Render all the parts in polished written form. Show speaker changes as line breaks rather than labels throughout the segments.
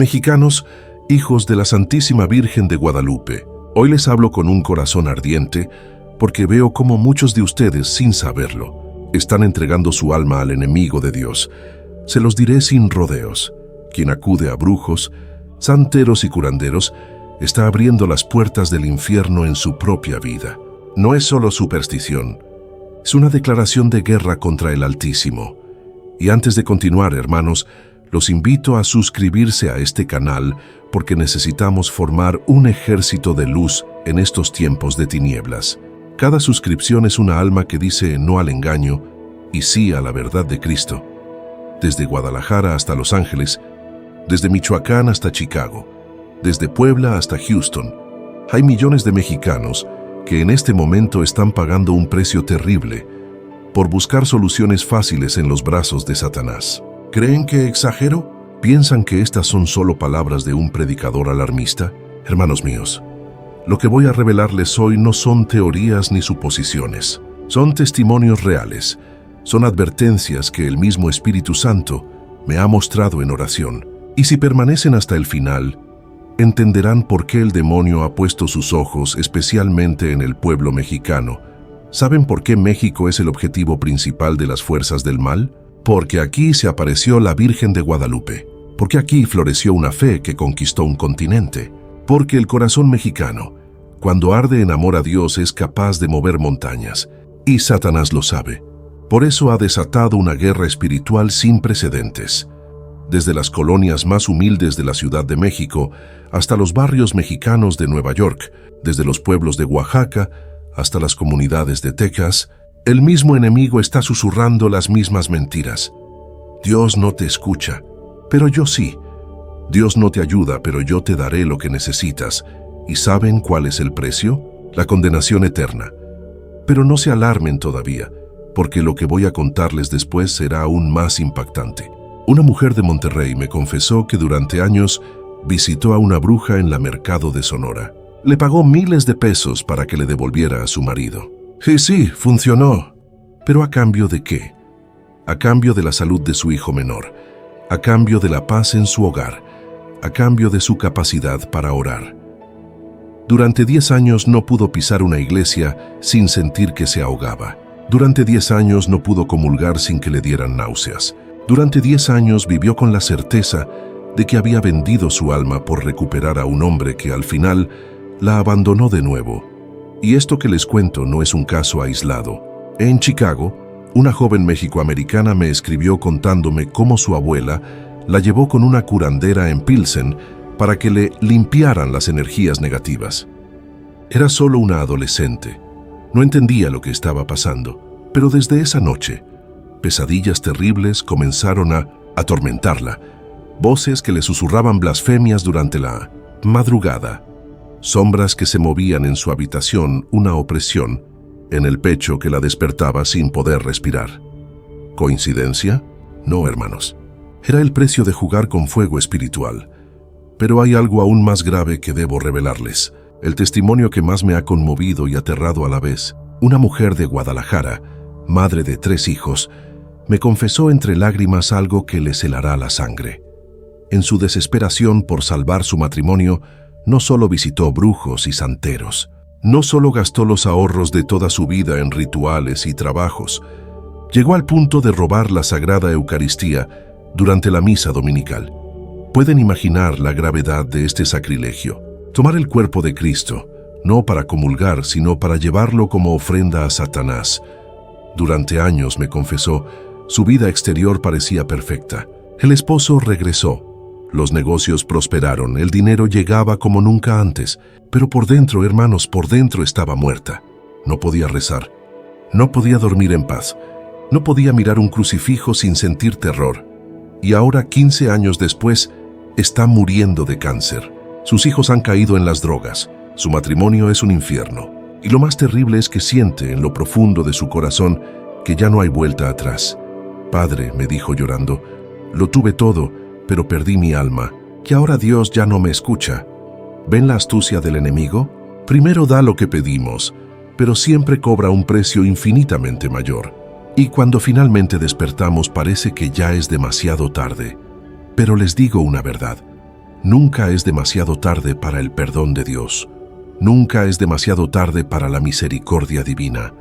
Mexicanos, hijos de la Santísima Virgen de Guadalupe, hoy les hablo con un corazón ardiente porque veo cómo muchos de ustedes, sin saberlo, están entregando su alma al enemigo de Dios. Se los diré sin rodeos. Quien acude a brujos, santeros y curanderos está abriendo las puertas del infierno en su propia vida. No es solo superstición, es una declaración de guerra contra el Altísimo. Y antes de continuar, hermanos, los invito a suscribirse a este canal porque necesitamos formar un ejército de luz en estos tiempos de tinieblas. Cada suscripción es una alma que dice no al engaño y sí a la verdad de Cristo. Desde Guadalajara hasta Los Ángeles, desde Michoacán hasta Chicago, desde Puebla hasta Houston, hay millones de mexicanos que en este momento están pagando un precio terrible por buscar soluciones fáciles en los brazos de Satanás. ¿Creen que exagero? ¿Piensan que estas son solo palabras de un predicador alarmista? Hermanos míos, lo que voy a revelarles hoy no son teorías ni suposiciones. Son testimonios reales. Son advertencias que el mismo Espíritu Santo me ha mostrado en oración. Y si permanecen hasta el final, entenderán por qué el demonio ha puesto sus ojos especialmente en el pueblo mexicano. ¿Saben por qué México es el objetivo principal de las fuerzas del mal? Porque aquí se apareció la Virgen de Guadalupe. Porque aquí floreció una fe que conquistó un continente. Porque el corazón mexicano, cuando arde en amor a Dios, es capaz de mover montañas. Y Satanás lo sabe. Por eso ha desatado una guerra espiritual sin precedentes. Desde las colonias más humildes de la Ciudad de México hasta los barrios mexicanos de Nueva York, desde los pueblos de Oaxaca hasta las comunidades de Texas, el mismo enemigo está susurrando las mismas mentiras. Dios no te escucha, pero yo sí. Dios no te ayuda, pero yo te daré lo que necesitas. ¿Y saben cuál es el precio? La condenación eterna. Pero no se alarmen todavía, porque lo que voy a contarles después será aún más impactante. Una mujer de Monterrey me confesó que durante años visitó a una bruja en la Mercado de Sonora. Le pagó miles de pesos para que le devolviera a su marido. Y sí, funcionó. ¿Pero a cambio de qué? A cambio de la salud de su hijo menor, a cambio de la paz en su hogar, a cambio de su capacidad para orar. Durante 10 años no pudo pisar una iglesia sin sentir que se ahogaba. Durante 10 años no pudo comulgar sin que le dieran náuseas. Durante 10 años vivió con la certeza de que había vendido su alma por recuperar a un hombre que al final la abandonó de nuevo. Y esto que les cuento no es un caso aislado. En Chicago, una joven mexicoamericana me escribió contándome cómo su abuela la llevó con una curandera en Pilsen para que le limpiaran las energías negativas. Era solo una adolescente. No entendía lo que estaba pasando, pero desde esa noche, pesadillas terribles comenzaron a atormentarla. Voces que le susurraban blasfemias durante la madrugada. Sombras que se movían en su habitación, una opresión en el pecho que la despertaba sin poder respirar. ¿Coincidencia? No, hermanos. Era el precio de jugar con fuego espiritual. Pero hay algo aún más grave que debo revelarles. El testimonio que más me ha conmovido y aterrado a la vez. Una mujer de Guadalajara, madre de 3 hijos, me confesó entre lágrimas algo que le helará la sangre. En su desesperación por salvar su matrimonio, no solo visitó brujos y santeros, no solo gastó los ahorros de toda su vida en rituales y trabajos, llegó al punto de robar la Sagrada Eucaristía durante la misa dominical. Pueden imaginar la gravedad de este sacrilegio. Tomar el cuerpo de Cristo, no para comulgar, sino para llevarlo como ofrenda a Satanás. Durante años, me confesó, su vida exterior parecía perfecta. El esposo regresó. Los negocios prosperaron, el dinero llegaba como nunca antes, pero por dentro, hermanos, por dentro estaba muerta. No podía rezar, no podía dormir en paz, no podía mirar un crucifijo sin sentir terror. Y ahora, 15 años después, está muriendo de cáncer. Sus hijos han caído en las drogas, su matrimonio es un infierno. Y lo más terrible es que siente en lo profundo de su corazón que ya no hay vuelta atrás. Padre, me dijo llorando, lo tuve todo, pero perdí mi alma, que ahora Dios ya no me escucha. ¿Ven la astucia del enemigo? Primero da lo que pedimos, pero siempre cobra un precio infinitamente mayor. Y cuando finalmente despertamos parece que ya es demasiado tarde. Pero les digo una verdad, Nunca es demasiado tarde para el perdón de Dios. Nunca es demasiado tarde para la misericordia divina.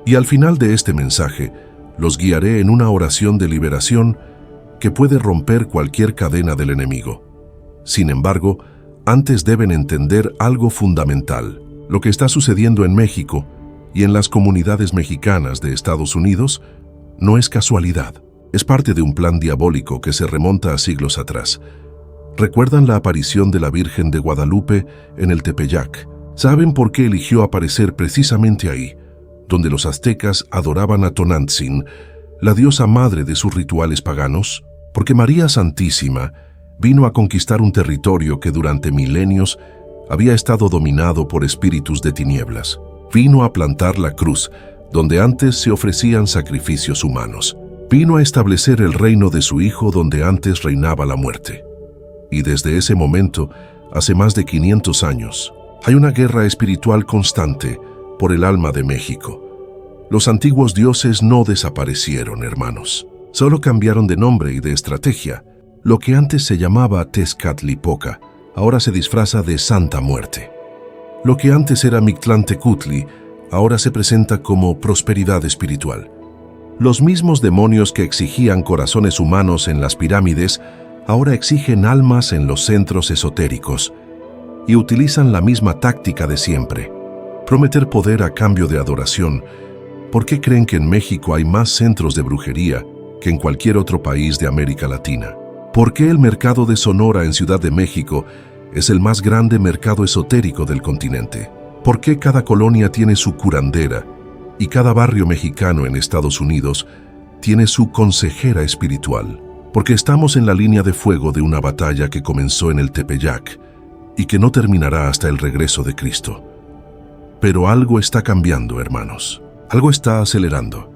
Y al final de este mensaje, los guiaré en una oración de liberación que puede romper cualquier cadena del enemigo. Sin embargo, antes deben entender algo fundamental. Lo que está sucediendo en México y en las comunidades mexicanas de Estados Unidos no es casualidad. Es parte de un plan diabólico que se remonta a siglos atrás. ¿Recuerdan la aparición de la Virgen de Guadalupe en el Tepeyac? ¿Saben por qué eligió aparecer precisamente ahí, donde los aztecas adoraban a Tonantzin, la diosa madre de sus rituales paganos? Porque María Santísima vino a conquistar un territorio que durante milenios había estado dominado por espíritus de tinieblas. Vino a plantar la cruz, donde antes se ofrecían sacrificios humanos. Vino a establecer el reino de su Hijo donde antes reinaba la muerte. Y desde ese momento, hace más de 500 años, hay una guerra espiritual constante por el alma de México. Los antiguos dioses no desaparecieron, hermanos. Solo cambiaron de nombre y de estrategia. Lo que antes se llamaba Tezcatlipoca, ahora se disfraza de Santa Muerte. Lo que antes era Mictlantecutli, ahora se presenta como prosperidad espiritual. Los mismos demonios que exigían corazones humanos en las pirámides, ahora exigen almas en los centros esotéricos y utilizan la misma táctica de siempre: prometer poder a cambio de adoración. ¿Por qué creen que en México hay más centros de brujería que en cualquier otro país de América Latina? ¿Por qué el mercado de Sonora en Ciudad de México es el más grande mercado esotérico del continente? ¿Por qué cada colonia tiene su curandera y cada barrio mexicano en Estados Unidos tiene su consejera espiritual? Porque estamos en la línea de fuego de una batalla que comenzó en el Tepeyac y que no terminará hasta el regreso de Cristo. Pero algo está cambiando, hermanos. Algo está acelerando.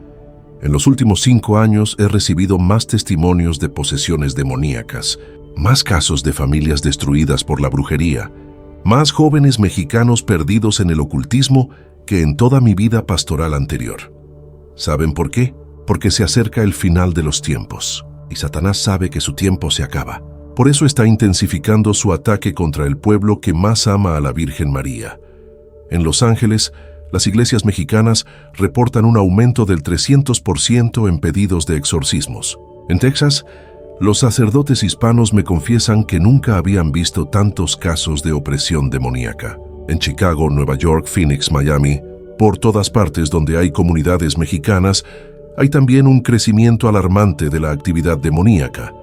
En los últimos 5 años he recibido más testimonios de posesiones demoníacas, más casos de familias destruidas por la brujería, más jóvenes mexicanos perdidos en el ocultismo que en toda mi vida pastoral anterior. ¿Saben por qué? Porque se acerca el final de los tiempos, y Satanás sabe que su tiempo se acaba. Por eso está intensificando su ataque contra el pueblo que más ama a la Virgen María. En Los Ángeles, las iglesias mexicanas reportan un aumento del 300% en pedidos de exorcismos. En Texas, los sacerdotes hispanos me confiesan que nunca habían visto tantos casos de opresión demoníaca. En Chicago, Nueva York, Phoenix, Miami, por todas partes donde hay comunidades mexicanas, hay también un crecimiento alarmante de la actividad demoníaca.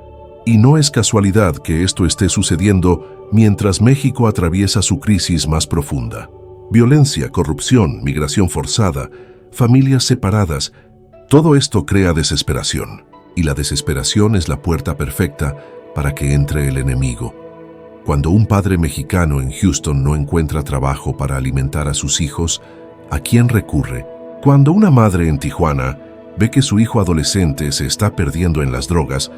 Y no es casualidad que esto esté sucediendo mientras México atraviesa su crisis más profunda. Violencia, corrupción, migración forzada, familias separadas, todo esto crea desesperación. Y la desesperación es la puerta perfecta para que entre el enemigo. Cuando un padre mexicano en Houston no encuentra trabajo para alimentar a sus hijos, ¿a quién recurre? Cuando una madre en Tijuana ve que su hijo adolescente se está perdiendo en las drogas,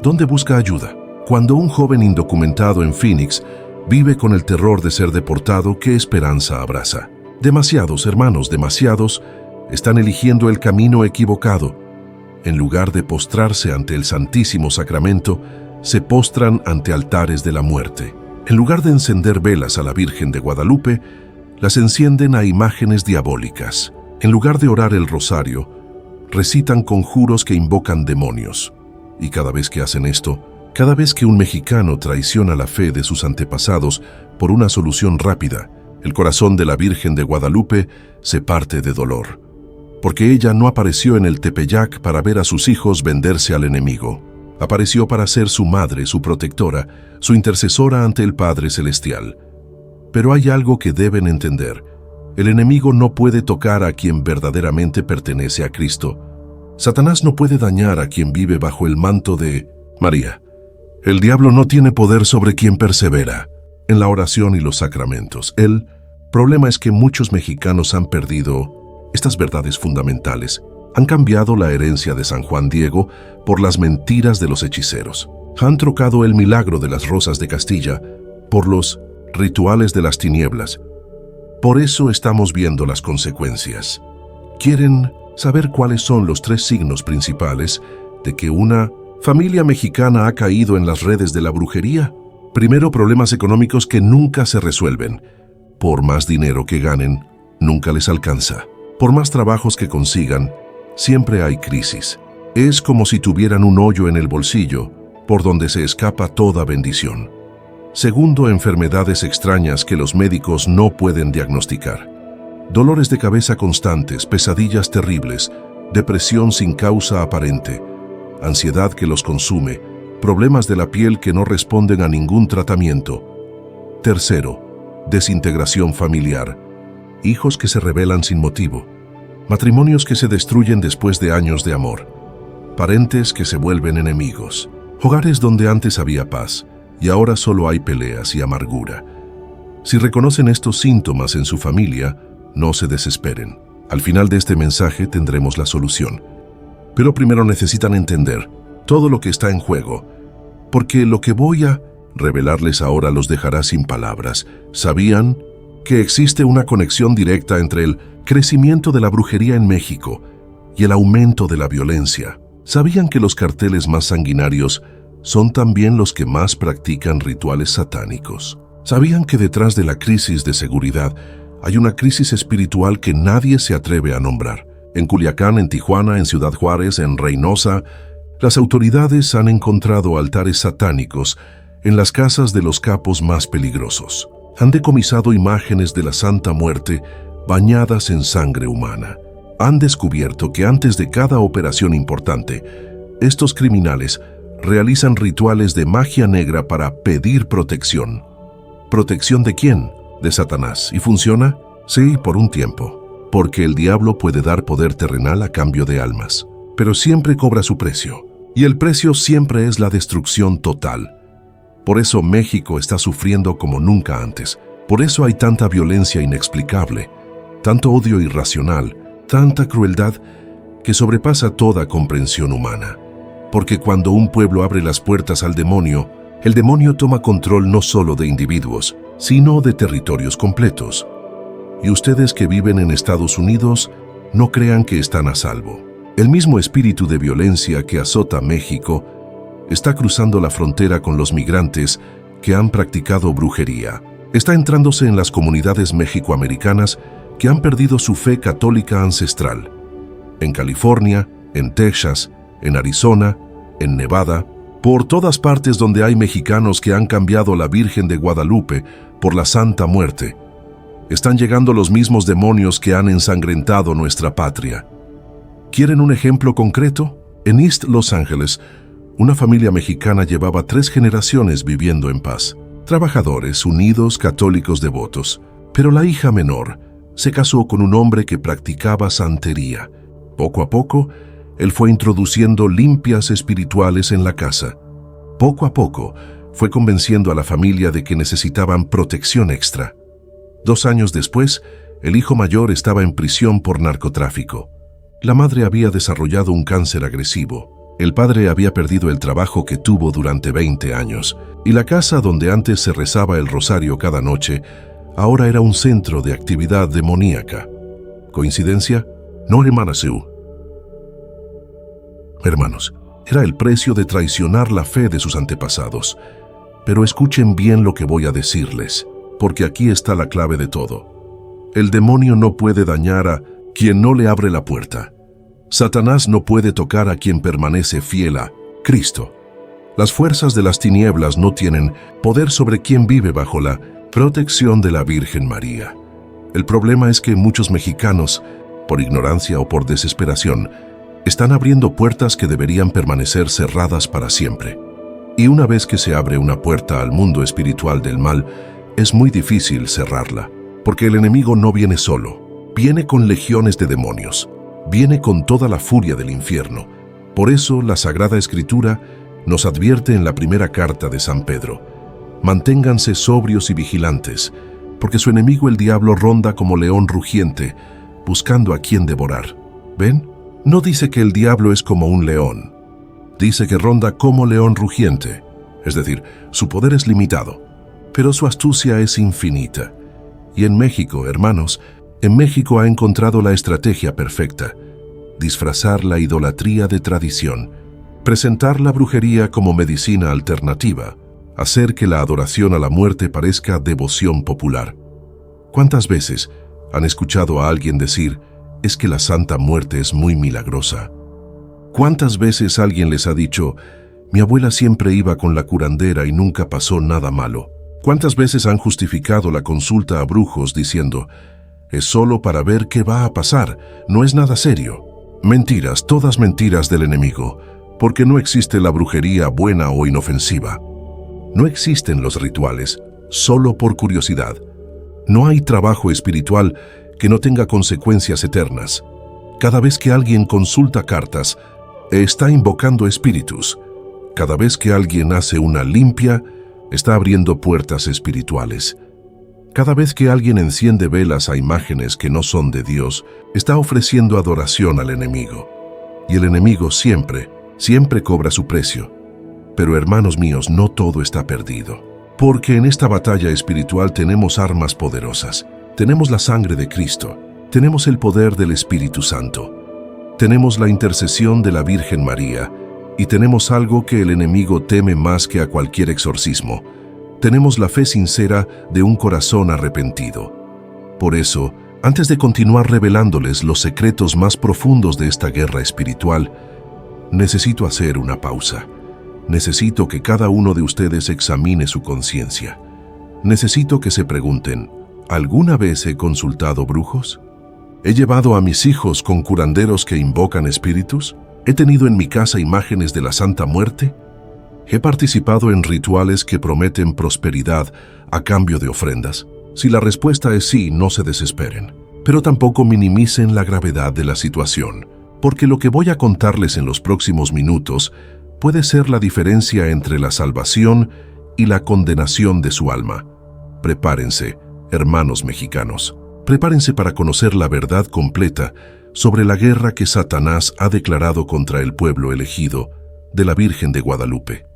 ¿dónde busca ayuda? Cuando un joven indocumentado en Phoenix vive con el terror de ser deportado, ¿qué esperanza abraza? Demasiados, hermanos, demasiados, están eligiendo el camino equivocado. En lugar de postrarse ante el Santísimo Sacramento, se postran ante altares de la muerte. En lugar de encender velas a la Virgen de Guadalupe, las encienden a imágenes diabólicas. En lugar de orar el rosario, recitan conjuros que invocan demonios. Y cada vez que hacen esto, cada vez que un mexicano traiciona la fe de sus antepasados por una solución rápida, el corazón de la Virgen de Guadalupe se parte de dolor. Porque ella no apareció en el Tepeyac para ver a sus hijos venderse al enemigo. Apareció para ser su madre, su protectora, su intercesora ante el Padre Celestial. Pero hay algo que deben entender. El enemigo no puede tocar a quien verdaderamente pertenece a Cristo. Satanás no puede dañar a quien vive bajo el manto de María. El diablo no tiene poder sobre quien persevera en la oración y los sacramentos. El problema es que muchos mexicanos han perdido estas verdades fundamentales. Han cambiado la herencia de San Juan Diego por las mentiras de los hechiceros. Han trocado el milagro de las rosas de Castilla por los rituales de las tinieblas. Por eso estamos viendo las consecuencias. ¿Quieren saber cuáles son los 3 signos principales de que una familia mexicana ha caído en las redes de la brujería? Primero, problemas económicos que nunca se resuelven. Por más dinero que ganen, nunca les alcanza. Por más trabajos que consigan, siempre hay crisis. Es como si tuvieran un hoyo en el bolsillo, por donde se escapa toda bendición. Segundo, enfermedades extrañas que los médicos no pueden diagnosticar. Dolores de cabeza constantes, pesadillas terribles, depresión sin causa aparente, ansiedad que los consume, problemas de la piel que no responden a ningún tratamiento. Tercero, desintegración familiar, hijos que se rebelan sin motivo, matrimonios que se destruyen después de años de amor, parentes que se vuelven enemigos, hogares donde antes había paz y ahora solo hay peleas y amargura. Si reconocen estos síntomas en su familia, no se desesperen. Al final de este mensaje tendremos la solución. Pero primero necesitan entender todo lo que está en juego, porque lo que voy a revelarles ahora los dejará sin palabras. ¿Sabían que existe una conexión directa entre el crecimiento de la brujería en México y el aumento de la violencia? ¿Sabían que los carteles más sanguinarios son también los que más practican rituales satánicos? ¿Sabían que detrás de la crisis de seguridad hay una crisis espiritual que nadie se atreve a nombrar? En Culiacán, en Tijuana, en Ciudad Juárez, en Reynosa, las autoridades han encontrado altares satánicos en las casas de los capos más peligrosos. Han decomisado imágenes de la Santa Muerte bañadas en sangre humana. Han descubierto que antes de cada operación importante, estos criminales realizan rituales de magia negra para pedir protección. ¿Protección de quién? De Satanás. ¿Y funciona? Sí, por un tiempo, porque el diablo puede dar poder terrenal a cambio de almas, pero siempre cobra su precio, y el precio siempre es la destrucción total. Por eso México está sufriendo como nunca antes. Por eso hay tanta violencia inexplicable, tanto odio irracional, tanta crueldad que sobrepasa toda comprensión humana. Porque cuando un pueblo abre las puertas al demonio, el demonio toma control no solo de individuos, sino de territorios completos. Y ustedes que viven en Estados Unidos, no crean que están a salvo. El mismo espíritu de violencia que azota México está cruzando la frontera con los migrantes que han practicado brujería. Está entrándose en las comunidades mexicoamericanas que han perdido su fe católica ancestral. En California, en Texas, en Arizona, en Nevada, por todas partes donde hay mexicanos que han cambiado la Virgen de Guadalupe por la Santa Muerte, están llegando los mismos demonios que han ensangrentado nuestra patria. ¿Quieren un ejemplo concreto? En East Los Ángeles, una familia mexicana llevaba 3 generaciones viviendo en paz. Trabajadores, unidos, católicos devotos. Pero la hija menor se casó con un hombre que practicaba santería. Poco a poco, él fue introduciendo limpias espirituales en la casa. Poco a poco, fue convenciendo a la familia de que necesitaban protección extra. 2 años después, el hijo mayor estaba en prisión por narcotráfico. La madre había desarrollado un cáncer agresivo. El padre había perdido el trabajo que tuvo durante 20 años, y la casa donde antes se rezaba el rosario cada noche, ahora era un centro de actividad demoníaca. ¿Coincidencia? No, hermana Sue. Hermanos, era el precio de traicionar la fe de sus antepasados. Pero escuchen bien lo que voy a decirles, porque aquí está la clave de todo. El demonio no puede dañar a quien no le abre la puerta. Satanás no puede tocar a quien permanece fiel a Cristo. Las fuerzas de las tinieblas no tienen poder sobre quien vive bajo la protección de la Virgen María. El problema es que muchos mexicanos, por ignorancia o por desesperación, están abriendo puertas que deberían permanecer cerradas para siempre. Y una vez que se abre una puerta al mundo espiritual del mal, es muy difícil cerrarla, porque el enemigo no viene solo, viene con legiones de demonios, viene con toda la furia del infierno. Por eso la Sagrada Escritura nos advierte en la primera carta de San Pedro: manténganse sobrios y vigilantes, porque su enemigo el diablo ronda como león rugiente, buscando a quien devorar. ¿Ven? No dice que el diablo es como un león. Dice que ronda como león rugiente, es decir, su poder es limitado, pero su astucia es infinita. Y en México, hermanos, en México ha encontrado la estrategia perfecta: disfrazar la idolatría de tradición, presentar la brujería como medicina alternativa hacer que la adoración a la muerte parezca devoción popular. ¿Cuántas veces han escuchado a alguien decir, es que la Santa Muerte es muy milagrosa? ¿Cuántas veces alguien les ha dicho, mi abuela siempre iba con la curandera y nunca pasó nada malo? ¿Cuántas veces han justificado la consulta a brujos diciendo, es solo para ver qué va a pasar, no es nada serio? Mentiras, todas mentiras del enemigo, porque no existe la brujería buena o inofensiva. No existen los rituales, solo por curiosidad. No hay trabajo espiritual que no tenga consecuencias eternas. Cada vez que alguien consulta cartas, está invocando espíritus. Cada vez que alguien hace una limpia, está abriendo puertas espirituales. Cada vez que alguien enciende velas a imágenes que no son de Dios, está ofreciendo adoración al enemigo. Y el enemigo siempre cobra su precio. Pero hermanos míos, no todo está perdido. Porque en esta batalla espiritual tenemos armas poderosas. Tenemos la sangre de Cristo. Tenemos el poder del Espíritu Santo. Tenemos la intercesión de la Virgen María. Y tenemos algo que el enemigo teme más que a cualquier exorcismo. Tenemos la fe sincera de un corazón arrepentido. Por eso, antes de continuar revelándoles los secretos más profundos de esta guerra espiritual, necesito hacer una pausa. Necesito que cada uno de ustedes examine su conciencia. Necesito que se pregunten, ¿alguna vez he consultado brujos? ¿He llevado a mis hijos con curanderos que invocan espíritus? ¿He tenido en mi casa imágenes de la Santa Muerte? ¿He participado en rituales que prometen prosperidad a cambio de ofrendas? Si la respuesta es sí, no se desesperen. Pero tampoco minimicen la gravedad de la situación, porque lo que voy a contarles en los próximos minutos puede ser la diferencia entre la salvación y la condenación de su alma. Prepárense, hermanos mexicanos. Prepárense para conocer la verdad completa sobre la guerra que Satanás ha declarado contra el pueblo elegido de la Virgen de Guadalupe.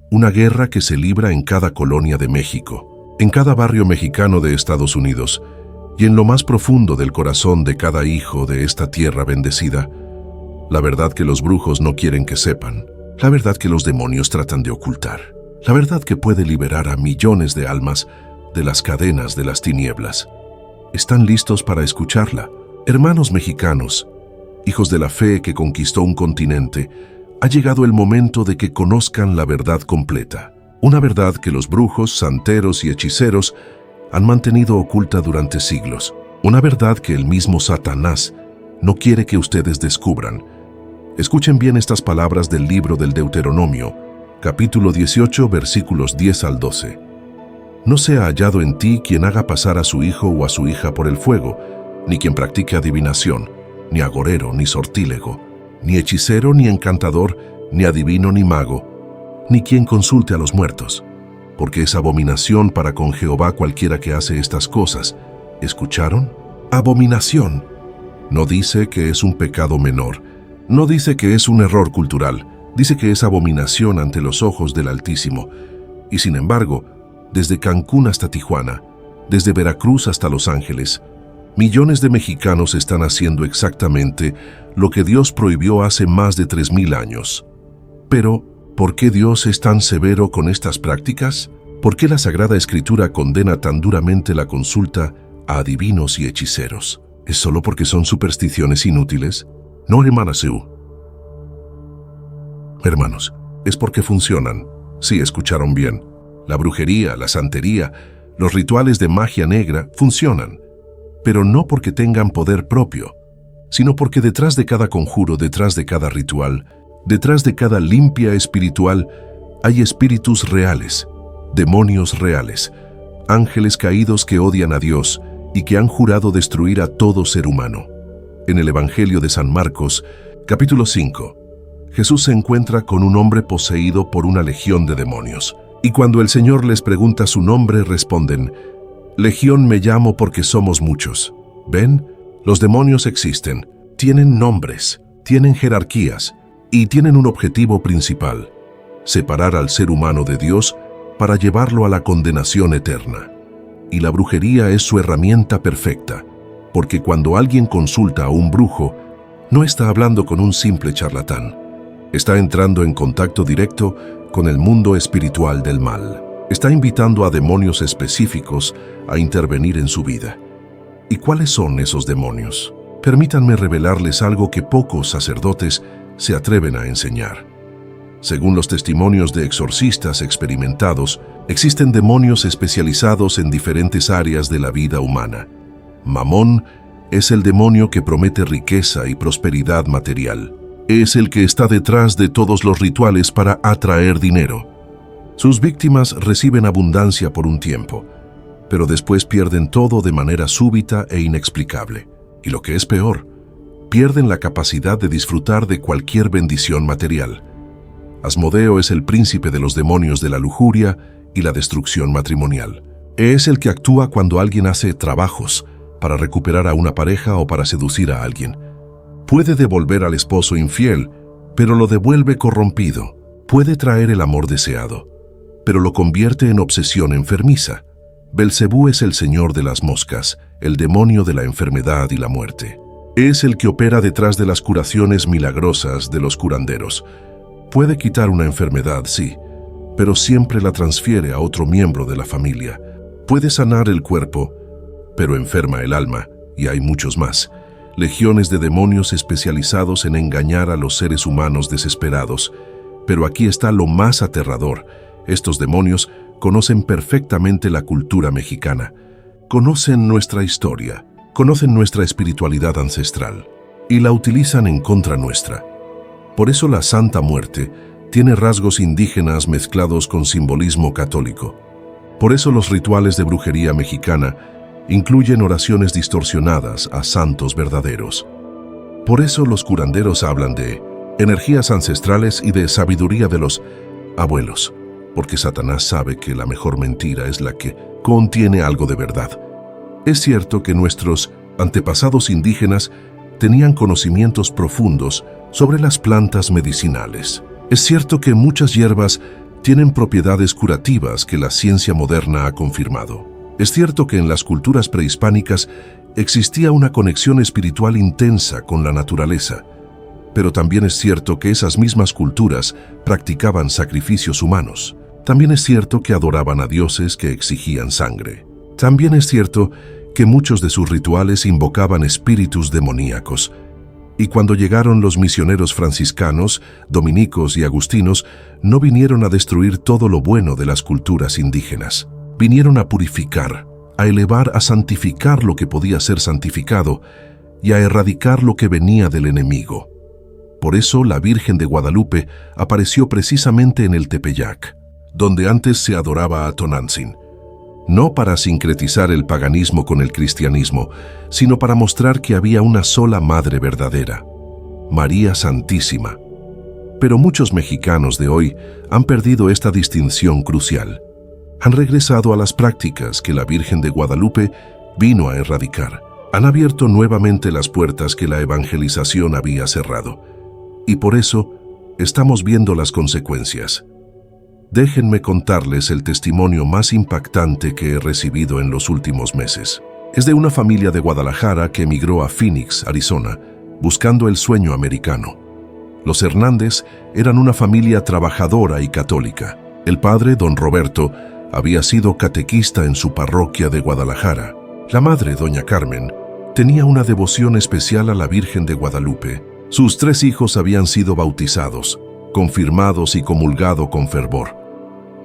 Una guerra que se libra en cada colonia de México, en cada barrio mexicano de Estados Unidos y en lo más profundo del corazón de cada hijo de esta tierra bendecida. La verdad que los brujos no quieren que sepan, la verdad que los demonios tratan de ocultar, la verdad que puede liberar a millones de almas de las cadenas de las tinieblas. ¿Están listos para escucharla? Hermanos mexicanos, hijos de la fe que conquistó un continente, ha llegado el momento de que conozcan la verdad completa. Una verdad que los brujos, santeros y hechiceros han mantenido oculta durante siglos. Una verdad que el mismo Satanás no quiere que ustedes descubran. Escuchen bien estas palabras del libro del Deuteronomio, capítulo 18, versículos 10 al 12. No sea hallado en ti quien haga pasar a su hijo o a su hija por el fuego, ni quien practique adivinación, ni agorero, ni sortílego, ni hechicero, ni encantador, ni adivino, ni mago, ni quien consulte a los muertos, porque es abominación para con Jehová cualquiera que hace estas cosas. ¿Escucharon? Abominación. No dice que es un pecado menor, no dice que es un error cultural, dice que es abominación ante los ojos del Altísimo. Y sin embargo, desde Cancún hasta Tijuana, desde Veracruz hasta Los Ángeles, millones de mexicanos están haciendo exactamente lo que Dios prohibió hace más de 3000 años. Pero, ¿por qué Dios es tan severo con estas prácticas? ¿Por qué la Sagrada Escritura condena tan duramente la consulta a adivinos y hechiceros? ¿Es solo porque son supersticiones inútiles? No, hermana Sue. Hermanos, es porque funcionan. Sí, escucharon bien. La brujería, la santería, los rituales de magia negra funcionan, pero no porque tengan poder propio, sino porque detrás de cada conjuro, detrás de cada ritual, detrás de cada limpia espiritual, hay espíritus reales, demonios reales, ángeles caídos que odian a Dios y que han jurado destruir a todo ser humano. En el Evangelio de San Marcos, capítulo 5, Jesús se encuentra con un hombre poseído por una legión de demonios. Y cuando el Señor les pregunta su nombre, responden, Legión me llamo porque somos muchos. ¿Ven? Los demonios existen, tienen nombres, tienen jerarquías y tienen un objetivo principal: separar al ser humano de Dios para llevarlo a la condenación eterna. Y la brujería es su herramienta perfecta, porque cuando alguien consulta a un brujo, no está hablando con un simple charlatán. Está entrando en contacto directo con el mundo espiritual del mal. Está invitando a demonios específicos a intervenir en su vida. ¿Y cuáles son esos demonios? Permítanme revelarles algo que pocos sacerdotes se atreven a enseñar. Según los testimonios de exorcistas experimentados, existen demonios especializados en diferentes áreas de la vida humana. Mamón es el demonio que promete riqueza y prosperidad material. Es el que está detrás de todos los rituales para atraer dinero. Sus víctimas reciben abundancia por un tiempo, pero después pierden todo de manera súbita e inexplicable. Y lo que es peor, pierden la capacidad de disfrutar de cualquier bendición material. Asmodeo es el príncipe de los demonios de la lujuria y la destrucción matrimonial. Es el que actúa cuando alguien hace trabajos para recuperar a una pareja o para seducir a alguien. Puede devolver al esposo infiel, pero lo devuelve corrompido. Puede traer el amor deseado, pero lo convierte en obsesión enfermiza. Belcebú es el señor de las moscas, el demonio de la enfermedad y la muerte. Es el que opera detrás de las curaciones milagrosas de los curanderos. Puede quitar una enfermedad, sí, pero siempre la transfiere a otro miembro de la familia. Puede sanar el cuerpo, pero enferma el alma, y hay muchos más. Legiones de demonios especializados en engañar a los seres humanos desesperados. Pero aquí está lo más aterrador. Estos demonios conocen perfectamente la cultura mexicana. Conocen nuestra historia, conocen nuestra espiritualidad ancestral, y la utilizan en contra nuestra. Por eso la Santa Muerte tiene rasgos indígenas mezclados con simbolismo católico. Por eso los rituales de brujería mexicana incluyen oraciones distorsionadas a santos verdaderos. Por eso los curanderos hablan de energías ancestrales y de sabiduría de los abuelos, porque Satanás sabe que la mejor mentira es la que contiene algo de verdad. Es cierto que nuestros antepasados indígenas tenían conocimientos profundos sobre las plantas medicinales. Es cierto que muchas hierbas tienen propiedades curativas que la ciencia moderna ha confirmado. Es cierto que en las culturas prehispánicas existía una conexión espiritual intensa con la naturaleza, pero también es cierto que esas mismas culturas practicaban sacrificios humanos. También es cierto que adoraban a dioses que exigían sangre. También es cierto que muchos de sus rituales invocaban espíritus demoníacos. Y cuando llegaron los misioneros franciscanos, dominicos y agustinos, no vinieron a destruir todo lo bueno de las culturas indígenas. Vinieron a purificar, a elevar, a santificar lo que podía ser santificado y a erradicar lo que venía del enemigo. Por eso la Virgen de Guadalupe apareció precisamente en el Tepeyac, donde antes se adoraba a Tonantzin. No para sincretizar el paganismo con el cristianismo, sino para mostrar que había una sola madre verdadera, María Santísima. Pero muchos mexicanos de hoy han perdido esta distinción crucial. Han regresado a las prácticas que la Virgen de Guadalupe vino a erradicar. Han abierto nuevamente las puertas que la evangelización había cerrado. Y por eso estamos viendo las consecuencias. Déjenme contarles el testimonio más impactante que he recibido en los últimos meses. Es de una familia de Guadalajara que emigró a Phoenix, Arizona, buscando el sueño americano. Los Hernández eran una familia trabajadora y católica. El padre, don Roberto, había sido catequista en su parroquia de Guadalajara. La madre, doña Carmen, tenía una devoción especial a la Virgen de Guadalupe. Sus 3 hijos habían sido bautizados, confirmados y comulgado con fervor.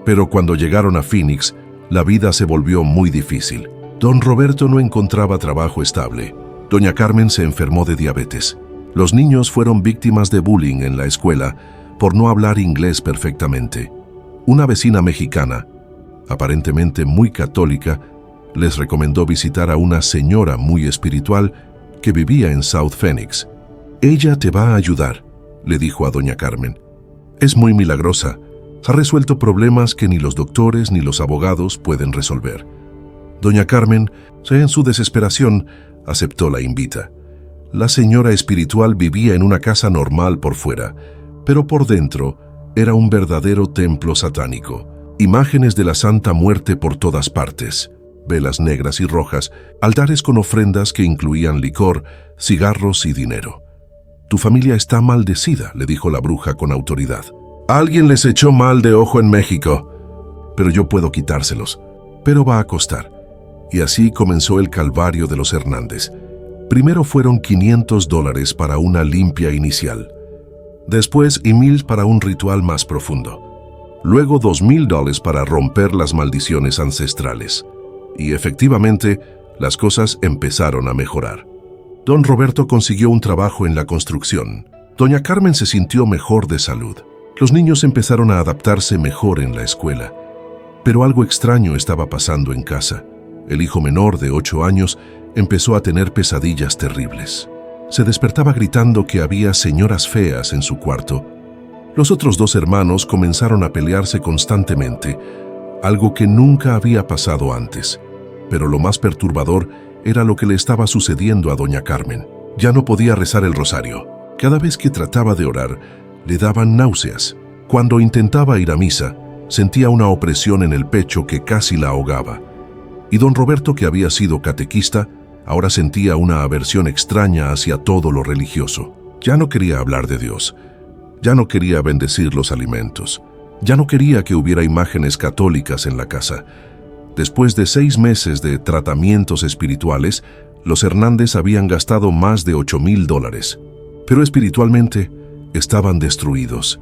Pero cuando llegaron a Phoenix, la vida se volvió muy difícil. Don Roberto no encontraba trabajo estable. Doña Carmen se enfermó de diabetes. Los niños fueron víctimas de bullying en la escuela por no hablar inglés perfectamente. Una vecina mexicana, aparentemente muy católica, les recomendó visitar a una señora muy espiritual que vivía en South Phoenix. «Ella te va a ayudar», le dijo a doña Carmen. «Es muy milagrosa. Ha resuelto problemas que ni los doctores ni los abogados pueden resolver». Doña Carmen, en su desesperación, aceptó la invita. La señora espiritual vivía en una casa normal por fuera, pero por dentro era un verdadero templo satánico. Imágenes de la Santa Muerte por todas partes, velas negras y rojas, altares con ofrendas que incluían licor, cigarros y dinero. «Tu familia está maldecida», le dijo la bruja con autoridad. Alguien les echó mal de ojo en México, pero yo puedo quitárselos. Pero va a costar. Y así comenzó el calvario de los Hernández. Primero fueron $500 para una limpia inicial. Después, y $1,000 para un ritual más profundo. Luego $2,000 para romper las maldiciones ancestrales. Y efectivamente, las cosas empezaron a mejorar. Don Roberto consiguió un trabajo en la construcción. Doña Carmen se sintió mejor de salud. Los niños empezaron a adaptarse mejor en la escuela. Pero algo extraño estaba pasando en casa. El hijo menor de 8 años empezó a tener pesadillas terribles. Se despertaba gritando que había señoras feas en su cuarto. Los otros 2 hermanos comenzaron a pelearse constantemente, algo que nunca había pasado antes. Pero lo más perturbador era lo que le estaba sucediendo a doña Carmen. Ya no podía rezar el rosario. Cada vez que trataba de orar, le daban náuseas. Cuando intentaba ir a misa, sentía una opresión en el pecho que casi la ahogaba. Y don Roberto, que había sido catequista, ahora sentía una aversión extraña hacia todo lo religioso. Ya no quería hablar de Dios. Ya no quería bendecir los alimentos. Ya no quería que hubiera imágenes católicas en la casa. Después de 6 meses de tratamientos espirituales, los Hernández habían gastado más de $8,000. Pero espiritualmente estaban destruidos.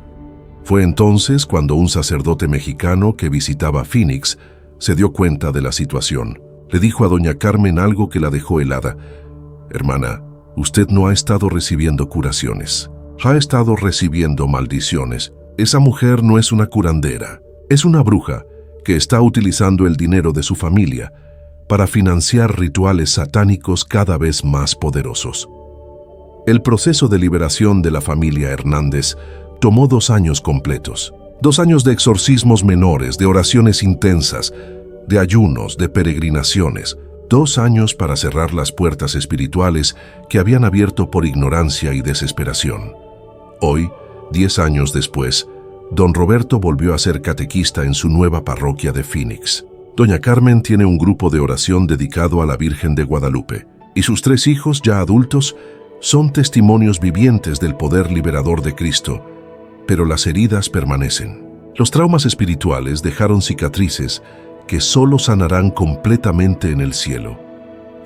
Fue entonces cuando un sacerdote mexicano que visitaba Phoenix se dio cuenta de la situación. Le dijo a doña Carmen algo que la dejó helada. Hermana, usted no ha estado recibiendo curaciones. Ha estado recibiendo maldiciones. Esa mujer no es una curandera. Es una bruja que está utilizando el dinero de su familia para financiar rituales satánicos cada vez más poderosos. El proceso de liberación de la familia Hernández tomó 2 años completos. 2 años de exorcismos menores, de oraciones intensas, de ayunos, de peregrinaciones. 2 años para cerrar las puertas espirituales que habían abierto por ignorancia y desesperación. Hoy, 10 años después, don Roberto volvió a ser catequista en su nueva parroquia de Phoenix. Doña Carmen tiene un grupo de oración dedicado a la Virgen de Guadalupe, y sus 3 hijos, ya adultos, son testimonios vivientes del poder liberador de Cristo, pero las heridas permanecen. Los traumas espirituales dejaron cicatrices que solo sanarán completamente en el cielo.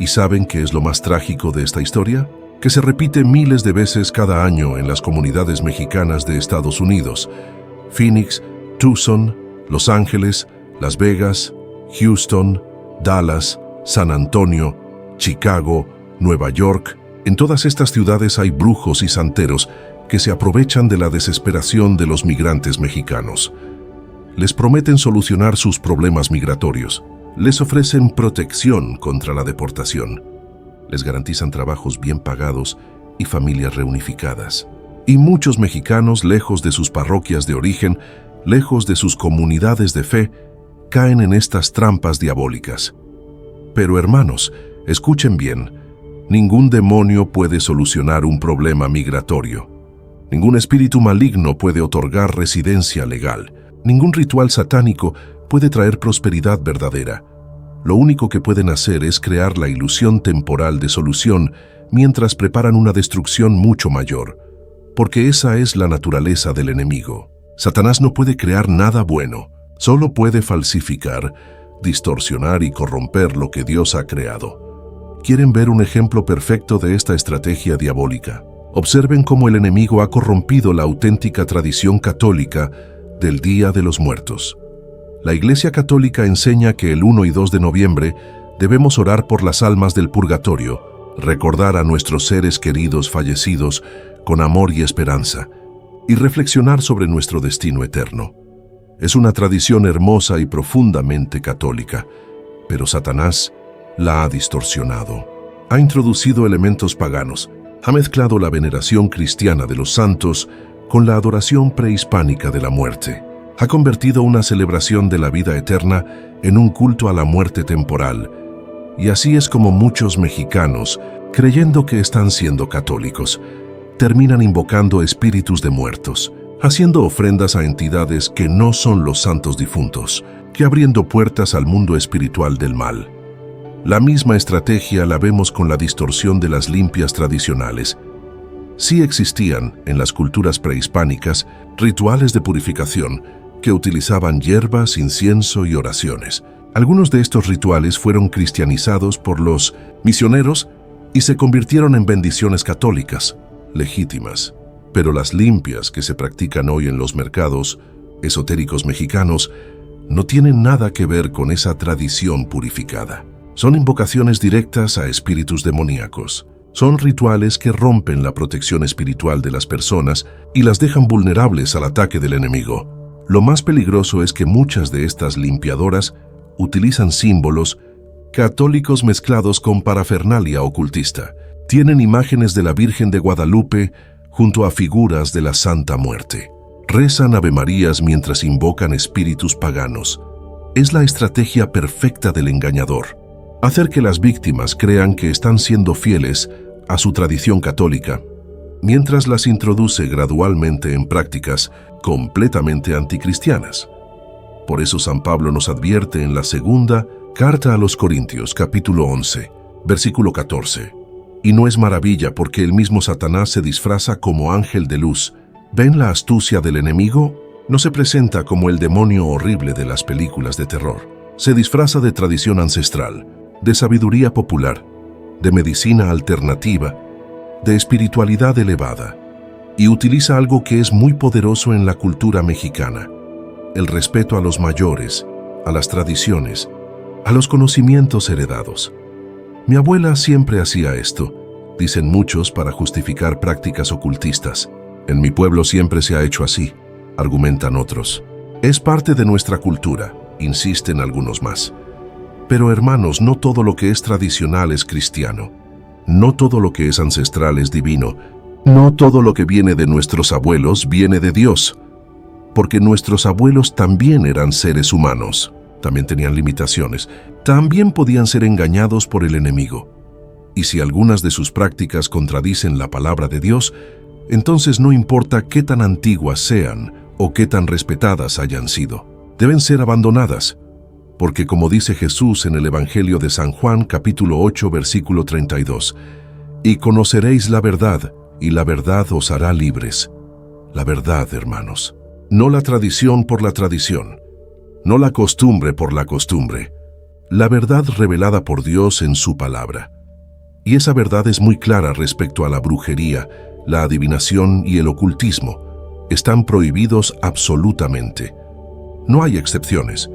¿Y saben qué es lo más trágico de esta historia? Que se repite miles de veces cada año en las comunidades mexicanas de Estados Unidos. Phoenix, Tucson, Los Ángeles, Las Vegas, Houston, Dallas, San Antonio, Chicago, Nueva York. En todas estas ciudades hay brujos y santeros que se aprovechan de la desesperación de los migrantes mexicanos. Les prometen solucionar sus problemas migratorios. Les ofrecen protección contra la deportación. Les garantizan trabajos bien pagados y familias reunificadas. Y muchos mexicanos, lejos de sus parroquias de origen, lejos de sus comunidades de fe, caen en estas trampas diabólicas. Pero hermanos, escuchen bien, ningún demonio puede solucionar un problema migratorio. Ningún espíritu maligno puede otorgar residencia legal. Ningún ritual satánico puede traer prosperidad verdadera. Lo único que pueden hacer es crear la ilusión temporal de solución mientras preparan una destrucción mucho mayor, porque esa es la naturaleza del enemigo. Satanás no puede crear nada bueno, solo puede falsificar, distorsionar y corromper lo que Dios ha creado. ¿Quieren ver un ejemplo perfecto de esta estrategia diabólica? Observen cómo el enemigo ha corrompido la auténtica tradición católica del Día de los Muertos. La Iglesia Católica enseña que el 1 y 2 de noviembre debemos orar por las almas del purgatorio, recordar a nuestros seres queridos fallecidos con amor y esperanza, y reflexionar sobre nuestro destino eterno. Es una tradición hermosa y profundamente católica, pero Satanás la ha distorsionado. Ha introducido elementos paganos, ha mezclado la veneración cristiana de los santos con la adoración prehispánica de la muerte. Ha convertido una celebración de la vida eterna en un culto a la muerte temporal. Y así es como muchos mexicanos, creyendo que están siendo católicos, terminan invocando espíritus de muertos, haciendo ofrendas a entidades que no son los santos difuntos, que abriendo puertas al mundo espiritual del mal. La misma estrategia la vemos con la distorsión de las limpias tradicionales. Sí existían, en las culturas prehispánicas, rituales de purificación que utilizaban hierbas, incienso y oraciones. Algunos de estos rituales fueron cristianizados por los misioneros y se convirtieron en bendiciones católicas, legítimas. Pero las limpias que se practican hoy en los mercados esotéricos mexicanos no tienen nada que ver con esa tradición purificada. Son invocaciones directas a espíritus demoníacos. Son rituales que rompen la protección espiritual de las personas y las dejan vulnerables al ataque del enemigo. Lo más peligroso es que muchas de estas limpiadoras utilizan símbolos católicos mezclados con parafernalia ocultista. Tienen imágenes de la Virgen de Guadalupe junto a figuras de la Santa Muerte. Rezan avemarías mientras invocan espíritus paganos. Es la estrategia perfecta del engañador. Hacer que las víctimas crean que están siendo fieles a su tradición católica, mientras las introduce gradualmente en prácticas completamente anticristianas. Por eso San Pablo nos advierte en la segunda carta a los Corintios, capítulo 11, versículo 14. Y no es maravilla porque el mismo Satanás se disfraza como ángel de luz. ¿Ven la astucia del enemigo? No se presenta como el demonio horrible de las películas de terror. Se disfraza de tradición ancestral, de sabiduría popular, de medicina alternativa, de espiritualidad elevada, y utiliza algo que es muy poderoso en la cultura mexicana: el respeto a los mayores, a las tradiciones, a los conocimientos heredados. Mi abuela siempre hacía esto, dicen muchos para justificar prácticas ocultistas. En mi pueblo siempre se ha hecho así, argumentan otros. Es parte de nuestra cultura, insisten algunos más. Pero hermanos, no todo lo que es tradicional es cristiano. No todo lo que es ancestral es divino. No todo lo que viene de nuestros abuelos viene de Dios. Porque nuestros abuelos también eran seres humanos. También tenían limitaciones. También podían ser engañados por el enemigo. Y si algunas de sus prácticas contradicen la palabra de Dios, entonces no importa qué tan antiguas sean o qué tan respetadas hayan sido. Deben ser abandonadas. Porque como dice Jesús en el Evangelio de San Juan, capítulo 8, versículo 32, y conoceréis la verdad, y la verdad os hará libres. La verdad, hermanos. No la tradición por la tradición. No la costumbre por la costumbre. La verdad revelada por Dios en su palabra. Y esa verdad es muy clara respecto a la brujería, la adivinación y el ocultismo. Están prohibidos absolutamente. No hay excepciones.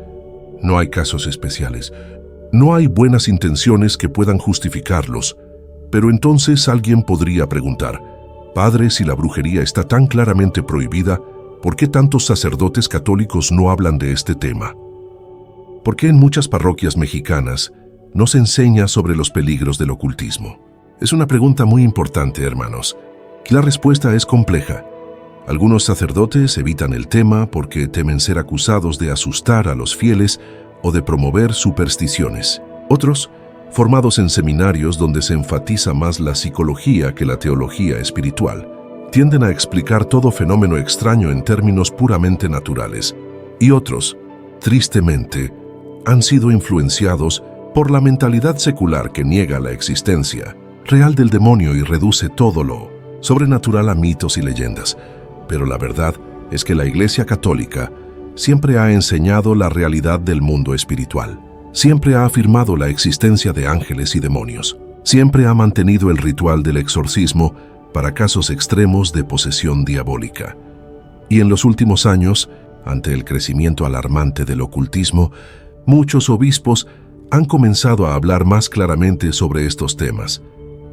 No hay casos especiales. No hay buenas intenciones que puedan justificarlos. Pero entonces alguien podría preguntar: Padre, si la brujería está tan claramente prohibida, ¿por qué tantos sacerdotes católicos no hablan de este tema? ¿Por qué en muchas parroquias mexicanas no se enseña sobre los peligros del ocultismo? Es una pregunta muy importante, hermanos. La respuesta es compleja. Algunos sacerdotes evitan el tema porque temen ser acusados de asustar a los fieles o de promover supersticiones. Otros, formados en seminarios donde se enfatiza más la psicología que la teología espiritual, tienden a explicar todo fenómeno extraño en términos puramente naturales. Y otros, tristemente, han sido influenciados por la mentalidad secular que niega la existencia real del demonio y reduce todo lo sobrenatural a mitos y leyendas. Pero la verdad es que la Iglesia Católica siempre ha enseñado la realidad del mundo espiritual. Siempre ha afirmado la existencia de ángeles y demonios. Siempre ha mantenido el ritual del exorcismo para casos extremos de posesión diabólica. Y en los últimos años, ante el crecimiento alarmante del ocultismo, muchos obispos han comenzado a hablar más claramente sobre estos temas.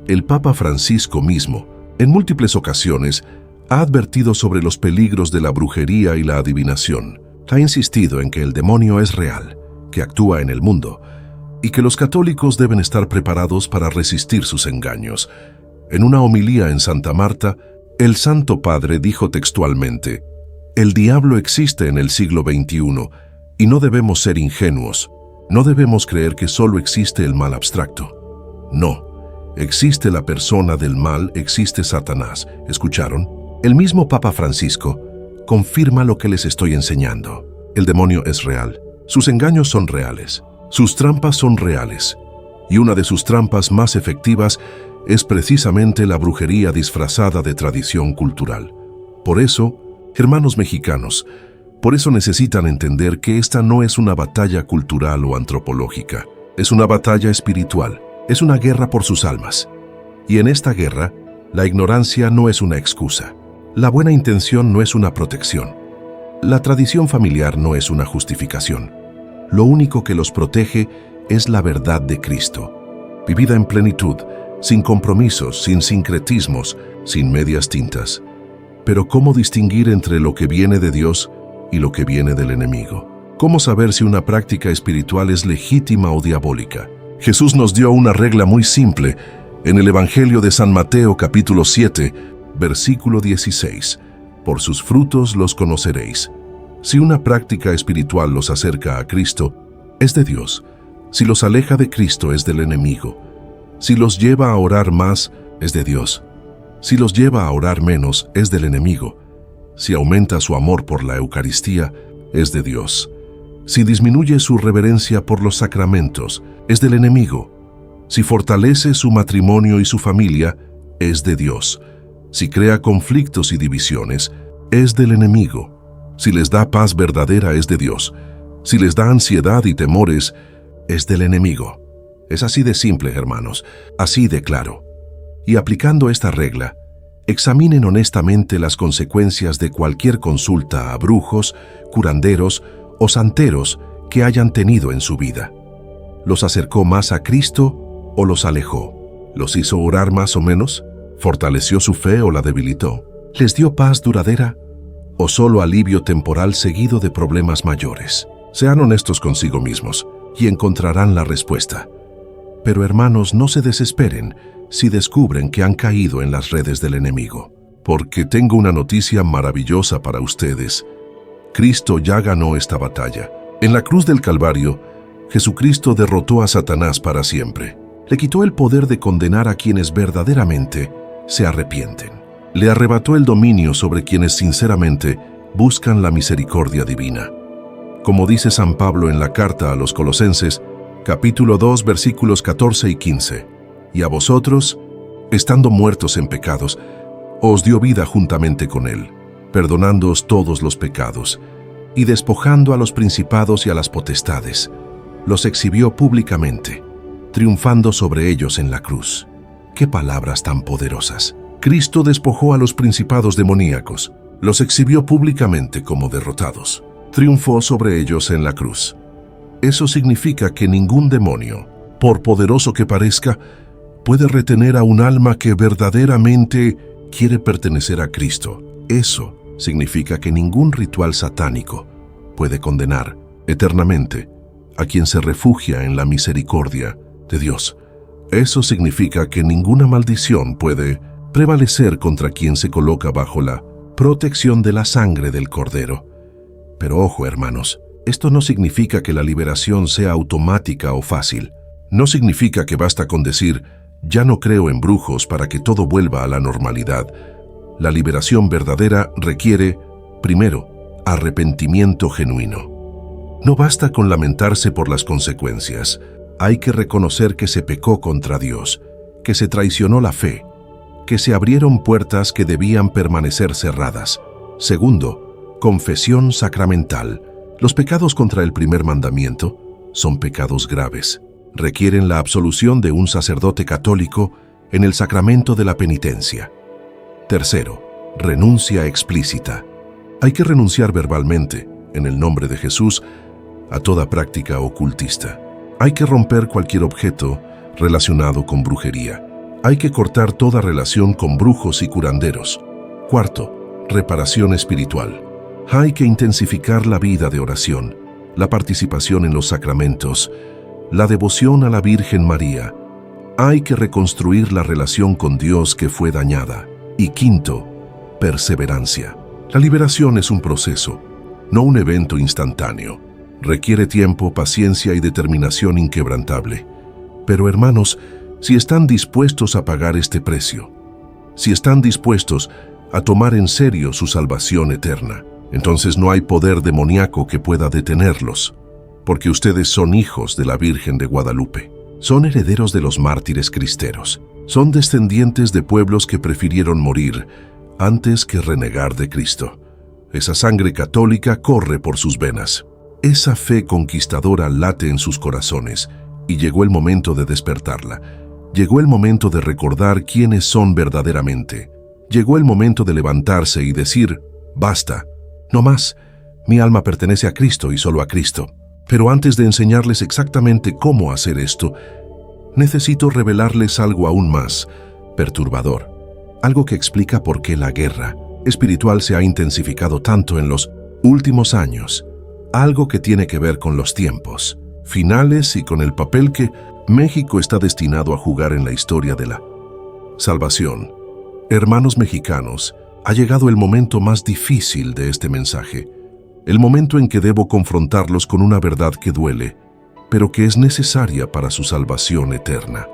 El Papa Francisco mismo, en múltiples ocasiones, ha advertido sobre los peligros de la brujería y la adivinación. Ha insistido en que el demonio es real, que actúa en el mundo, y que los católicos deben estar preparados para resistir sus engaños. En una homilía en Santa Marta, el Santo Padre dijo textualmente: «El diablo existe en el siglo XXI, y no debemos ser ingenuos. No debemos creer que solo existe el mal abstracto. No, existe la persona del mal, existe Satanás». ¿Escucharon? El mismo Papa Francisco confirma lo que les estoy enseñando. El demonio es real. Sus engaños son reales. Sus trampas son reales. Y una de sus trampas más efectivas es precisamente la brujería disfrazada de tradición cultural. Por eso, hermanos mexicanos, por eso necesitan entender que esta no es una batalla cultural o antropológica, es una batalla espiritual, es una guerra por sus almas. Y en esta guerra, la ignorancia no es una excusa, la buena intención no es una protección, la tradición familiar no es una justificación. Lo único que los protege es la verdad de Cristo, vivida en plenitud, sin compromisos, sin sincretismos, sin medias tintas. Pero ¿cómo distinguir entre lo que viene de Dios y lo que viene del enemigo? ¿Cómo saber si una práctica espiritual es legítima o diabólica? Jesús nos dio una regla muy simple en el Evangelio de San Mateo capítulo 7, versículo 16. Por sus frutos los conoceréis. Si una práctica espiritual los acerca a Cristo, es de Dios. Si los aleja de Cristo, es del enemigo. Si los lleva a orar más, es de Dios. Si los lleva a orar menos, es del enemigo. Si aumenta su amor por la Eucaristía, es de Dios. Si disminuye su reverencia por los sacramentos, es del enemigo. Si fortalece su matrimonio y su familia, es de Dios. Si crea conflictos y divisiones, es del enemigo. Si les da paz verdadera, es de Dios. Si les da ansiedad y temores, es del enemigo. Es así de simple, hermanos, así de claro. Y aplicando esta regla, examinen honestamente las consecuencias de cualquier consulta a brujos, curanderos o santeros que hayan tenido en su vida. ¿Los acercó más a Cristo o los alejó? ¿Los hizo orar más o menos? ¿Fortaleció su fe o la debilitó? ¿Les dio paz duradera o solo alivio temporal seguido de problemas mayores? Sean honestos consigo mismos y encontrarán la respuesta. Pero hermanos, no se desesperen si descubren que han caído en las redes del enemigo, porque tengo una noticia maravillosa para ustedes. Cristo ya ganó esta batalla. En la cruz del Calvario, Jesucristo derrotó a Satanás para siempre. Le quitó el poder de condenar a quienes verdaderamente se arrepienten. Le arrebató el dominio sobre quienes sinceramente buscan la misericordia divina. Como dice San Pablo en la carta a los Colosenses, capítulo 2, versículos 14 y 15. Y a vosotros, estando muertos en pecados, os dio vida juntamente con Él, perdonándoos todos los pecados, y despojando a los principados y a las potestades, los exhibió públicamente, triunfando sobre ellos en la cruz. ¡Qué palabras tan poderosas! Cristo despojó a los principados demoníacos, los exhibió públicamente como derrotados, triunfó sobre ellos en la cruz. Eso significa que ningún demonio, por poderoso que parezca, puede retener a un alma que verdaderamente quiere pertenecer a Cristo. Eso significa que ningún ritual satánico puede condenar eternamente a quien se refugia en la misericordia de Dios. Eso significa que ninguna maldición puede prevalecer contra quien se coloca bajo la protección de la sangre del Cordero. Pero ojo, hermanos, esto no significa que la liberación sea automática o fácil. No significa que basta con decir, ya no creo en brujos para que todo vuelva a la normalidad. La liberación verdadera requiere, primero, arrepentimiento genuino. No basta con lamentarse por las consecuencias. Hay que reconocer que se pecó contra Dios, que se traicionó la fe, que se abrieron puertas que debían permanecer cerradas. Segundo, confesión sacramental. Los pecados contra el primer mandamiento son pecados graves. Requieren la absolución de un sacerdote católico en el sacramento de la penitencia. Tercero, renuncia explícita. Hay que renunciar verbalmente, en el nombre de Jesús, a toda práctica ocultista. Hay que romper cualquier objeto relacionado con brujería. Hay que cortar toda relación con brujos y curanderos. Cuarto, reparación espiritual. Hay que intensificar la vida de oración, la participación en los sacramentos, la devoción a la Virgen María. Hay que reconstruir la relación con Dios que fue dañada. Y quinto, perseverancia. La liberación es un proceso, no un evento instantáneo. Requiere tiempo, paciencia y determinación inquebrantable. Pero hermanos, si están dispuestos a pagar este precio, si están dispuestos a tomar en serio su salvación eterna, entonces no hay poder demoníaco que pueda detenerlos, porque ustedes son hijos de la Virgen de Guadalupe, son herederos de los mártires cristeros, Son descendientes de pueblos que prefirieron morir antes que renegar de Cristo. Esa sangre católica corre por sus venas. Esa fe conquistadora late en sus corazones y llegó el momento de despertarla. Llegó el momento de recordar quiénes son verdaderamente. Llegó el momento de levantarse y decir, basta, no más, mi alma pertenece a Cristo y solo a Cristo. Pero antes de enseñarles exactamente cómo hacer esto, necesito revelarles algo aún más perturbador, algo que explica por qué la guerra espiritual se ha intensificado tanto en los últimos años, algo que tiene que ver con los tiempos finales y con el papel que México está destinado a jugar en la historia de la salvación. Hermanos mexicanos, ha llegado el momento más difícil de este mensaje, el momento en que debo confrontarlos con una verdad que duele, pero que es necesaria para su salvación eterna.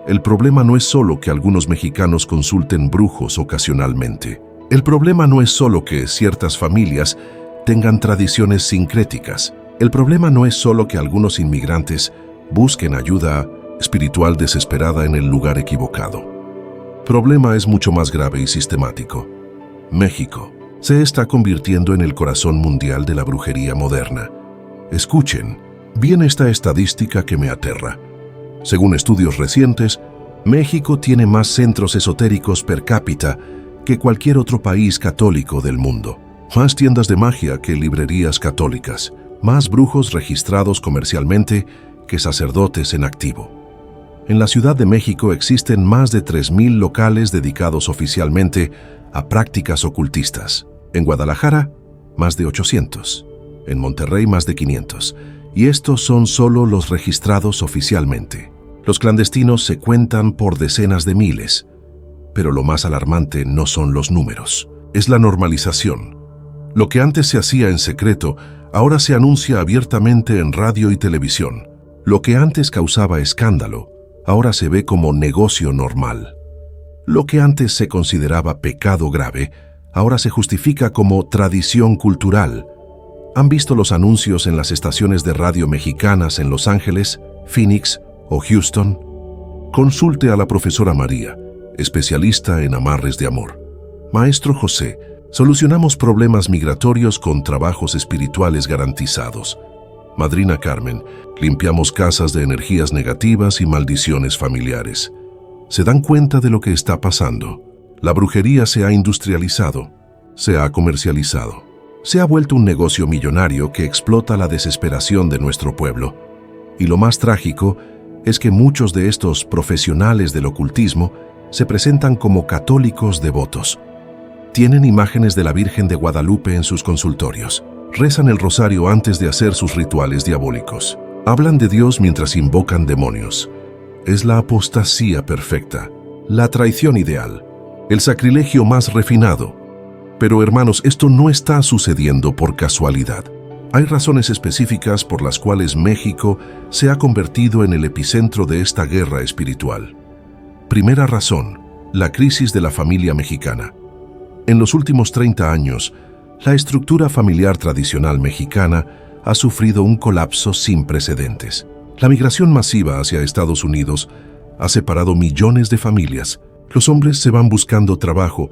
El problema no es solo que algunos mexicanos consulten brujos ocasionalmente. El problema no es solo que ciertas familias tengan tradiciones sincréticas. El problema no es solo que algunos inmigrantes busquen ayuda espiritual desesperada en el lugar equivocado. El problema es mucho más grave y sistemático. México se está convirtiendo en el corazón mundial de la brujería moderna. Escuchen bien esta estadística que me aterra. Según estudios recientes, México tiene más centros esotéricos per cápita que cualquier otro país católico del mundo. Más tiendas de magia que librerías católicas. Más brujos registrados comercialmente que sacerdotes en activo. En la Ciudad de México existen más de 3,000 locales dedicados oficialmente a prácticas ocultistas. En Guadalajara, más de 800. En Monterrey, más de 500. Y estos son solo los registrados oficialmente. Los clandestinos se cuentan por decenas de miles. Pero lo más alarmante no son los números, es la normalización. Lo que antes se hacía en secreto, ahora se anuncia abiertamente en radio y televisión. Lo que antes causaba escándalo, ahora se ve como negocio normal. Lo que antes se consideraba pecado grave, ahora se justifica como tradición cultural. ¿Han visto los anuncios en las estaciones de radio mexicanas en Los Ángeles, Phoenix o Houston? Consulte a la profesora María, especialista en amarres de amor. Maestro José, solucionamos problemas migratorios con trabajos espirituales garantizados. Madrina Carmen, limpiamos casas de energías negativas y maldiciones familiares. ¿Se dan cuenta de lo que está pasando? La brujería se ha industrializado, se ha comercializado. Se ha vuelto un negocio millonario que explota la desesperación de nuestro pueblo. Y lo más trágico es que muchos de estos profesionales del ocultismo se presentan como católicos devotos. Tienen imágenes de la Virgen de Guadalupe en sus consultorios. Rezan el rosario antes de hacer sus rituales diabólicos. Hablan de Dios mientras invocan demonios. Es la apostasía perfecta, la traición ideal, el sacrilegio más refinado. Pero hermanos, esto no está sucediendo por casualidad. Hay razones específicas por las cuales México se ha convertido en el epicentro de esta guerra espiritual. Primera razón, la crisis de la familia mexicana. En los últimos 30 años, la estructura familiar tradicional mexicana ha sufrido un colapso sin precedentes. La migración masiva hacia Estados Unidos ha separado millones de familias. Los hombres se van buscando trabajo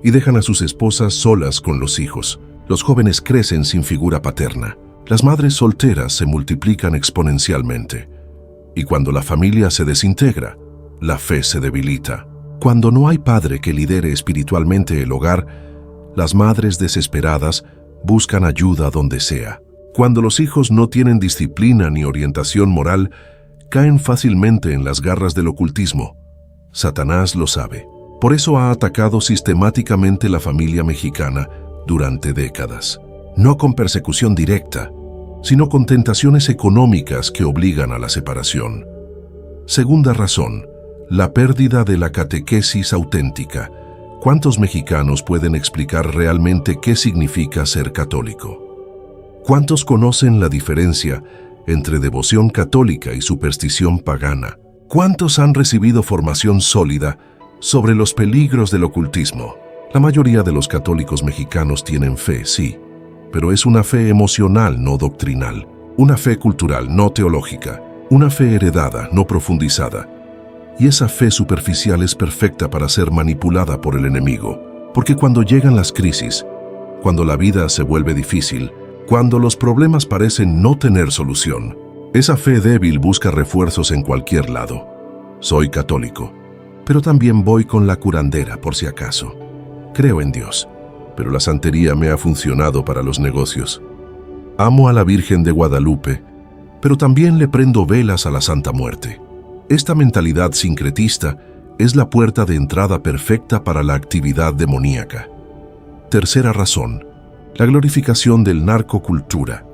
y dejan a sus esposas solas con los hijos. Los jóvenes crecen sin figura paterna. Las madres solteras se multiplican exponencialmente. Y cuando la familia se desintegra, la fe se debilita. Cuando no hay padre que lidere espiritualmente el hogar, las madres desesperadas buscan ayuda donde sea. Cuando los hijos no tienen disciplina ni orientación moral, caen fácilmente en las garras del ocultismo. Satanás lo sabe. Por eso ha atacado sistemáticamente la familia mexicana durante décadas. No con persecución directa, sino con tentaciones económicas que obligan a la separación. Segunda razón, la pérdida de la catequesis auténtica. ¿Cuántos mexicanos pueden explicar realmente qué significa ser católico? ¿Cuántos conocen la diferencia entre devoción católica y superstición pagana? ¿Cuántos han recibido formación sólida sobre los peligros del ocultismo? La mayoría de los católicos mexicanos tienen fe, sí, pero es una fe emocional, no doctrinal, una fe cultural, no teológica, una fe heredada, no profundizada. Y esa fe superficial es perfecta para ser manipulada por el enemigo, porque cuando llegan las crisis, cuando la vida se vuelve difícil, cuando los problemas parecen no tener solución, esa fe débil busca refuerzos en cualquier lado. Soy católico, pero también voy con la curandera por si acaso. Creo en Dios, pero la santería me ha funcionado para los negocios. Amo a la Virgen de Guadalupe, pero también le prendo velas a la Santa Muerte. Esta mentalidad sincretista es la puerta de entrada perfecta para la actividad demoníaca. Tercera razón, la glorificación del narcocultura.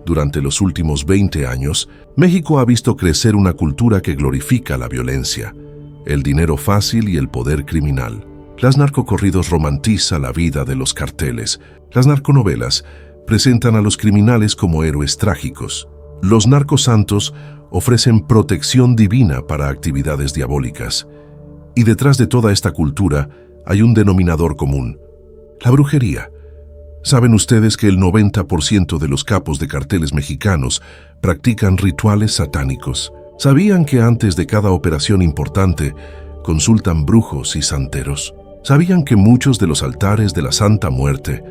Durante los últimos 20 años, México ha visto crecer una cultura que glorifica la violencia, el dinero fácil y el poder criminal. Las narcocorridos romantizan la vida de los carteles. Las narconovelas presentan a los criminales como héroes trágicos. Los narcosantos ofrecen protección divina para actividades diabólicas. Y detrás de toda esta cultura hay un denominador común: la brujería. ¿Saben ustedes que el 90% de los capos de carteles mexicanos practican rituales satánicos? ¿Sabían que antes de cada operación importante consultan brujos y santeros? ¿Sabían que muchos de los altares de la Santa Muerte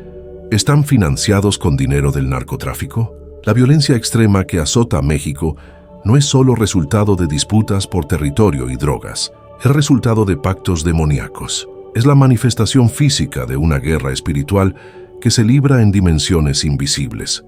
están financiados con dinero del narcotráfico? La violencia extrema que azota a México no es solo resultado de disputas por territorio y drogas, es resultado de pactos demoníacos. Es la manifestación física de una guerra espiritual que se libra en dimensiones invisibles.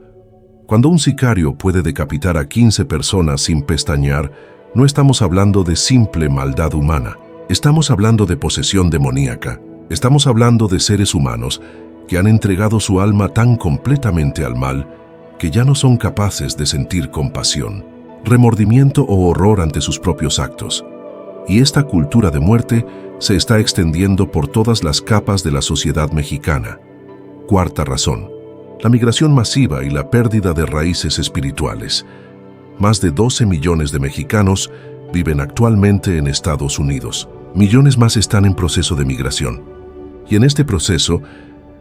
Cuando un sicario puede decapitar a 15 personas sin pestañear, no estamos hablando de simple maldad humana. Estamos hablando de posesión demoníaca. Estamos hablando de seres humanos que han entregado su alma tan completamente al mal que ya no son capaces de sentir compasión, remordimiento o horror ante sus propios actos. Y esta cultura de muerte se está extendiendo por todas las capas de la sociedad mexicana. Cuarta razón, la migración masiva y la pérdida de raíces espirituales. Más de 12 millones de mexicanos viven actualmente en Estados Unidos. Millones más están en proceso de migración. Y en este proceso,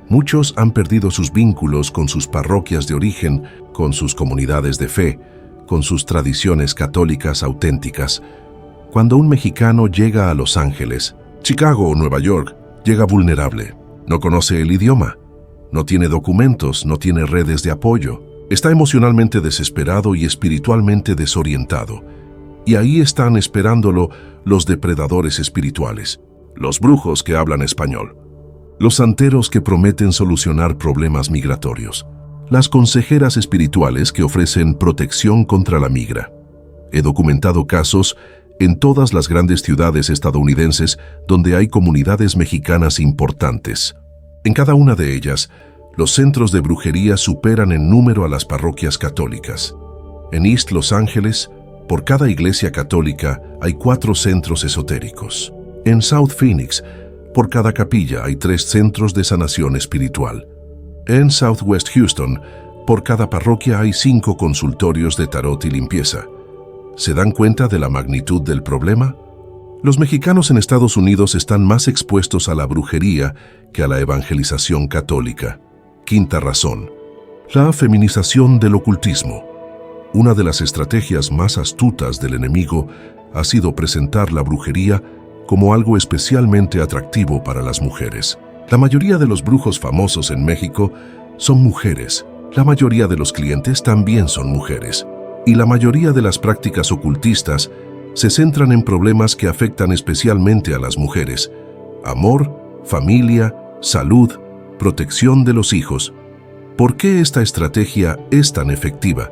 muchos han perdido sus vínculos con sus parroquias de origen, con sus comunidades de fe, con sus tradiciones católicas auténticas. Cuando un mexicano llega a Los Ángeles, Chicago o Nueva York, llega vulnerable. No conoce el idioma, no tiene documentos, no tiene redes de apoyo. Está emocionalmente desesperado y espiritualmente desorientado. Y ahí están esperándolo los depredadores espirituales, los brujos que hablan español, los santeros que prometen solucionar problemas migratorios, las consejeras espirituales que ofrecen protección contra la migra. He documentado casos en todas las grandes ciudades estadounidenses donde hay comunidades mexicanas importantes. En cada una de ellas, los centros de brujería superan en número a las parroquias católicas. En East Los Ángeles, por cada iglesia católica hay 4 centros esotéricos. En South Phoenix, por cada capilla hay 3 centros de sanación espiritual. En Southwest Houston, por cada parroquia hay 5 consultorios de tarot y limpieza. ¿Se dan cuenta de la magnitud del problema? Los mexicanos en Estados Unidos están más expuestos a la brujería que a la evangelización católica. Quinta razón, la feminización del ocultismo. Una de las estrategias más astutas del enemigo ha sido presentar la brujería como algo especialmente atractivo para las mujeres. La mayoría de los brujos famosos en México son mujeres. La mayoría de los clientes también son mujeres. Y la mayoría de las prácticas ocultistas se centran en problemas que afectan especialmente a las mujeres: amor, familia, salud, protección de los hijos. ¿Por qué esta estrategia es tan efectiva?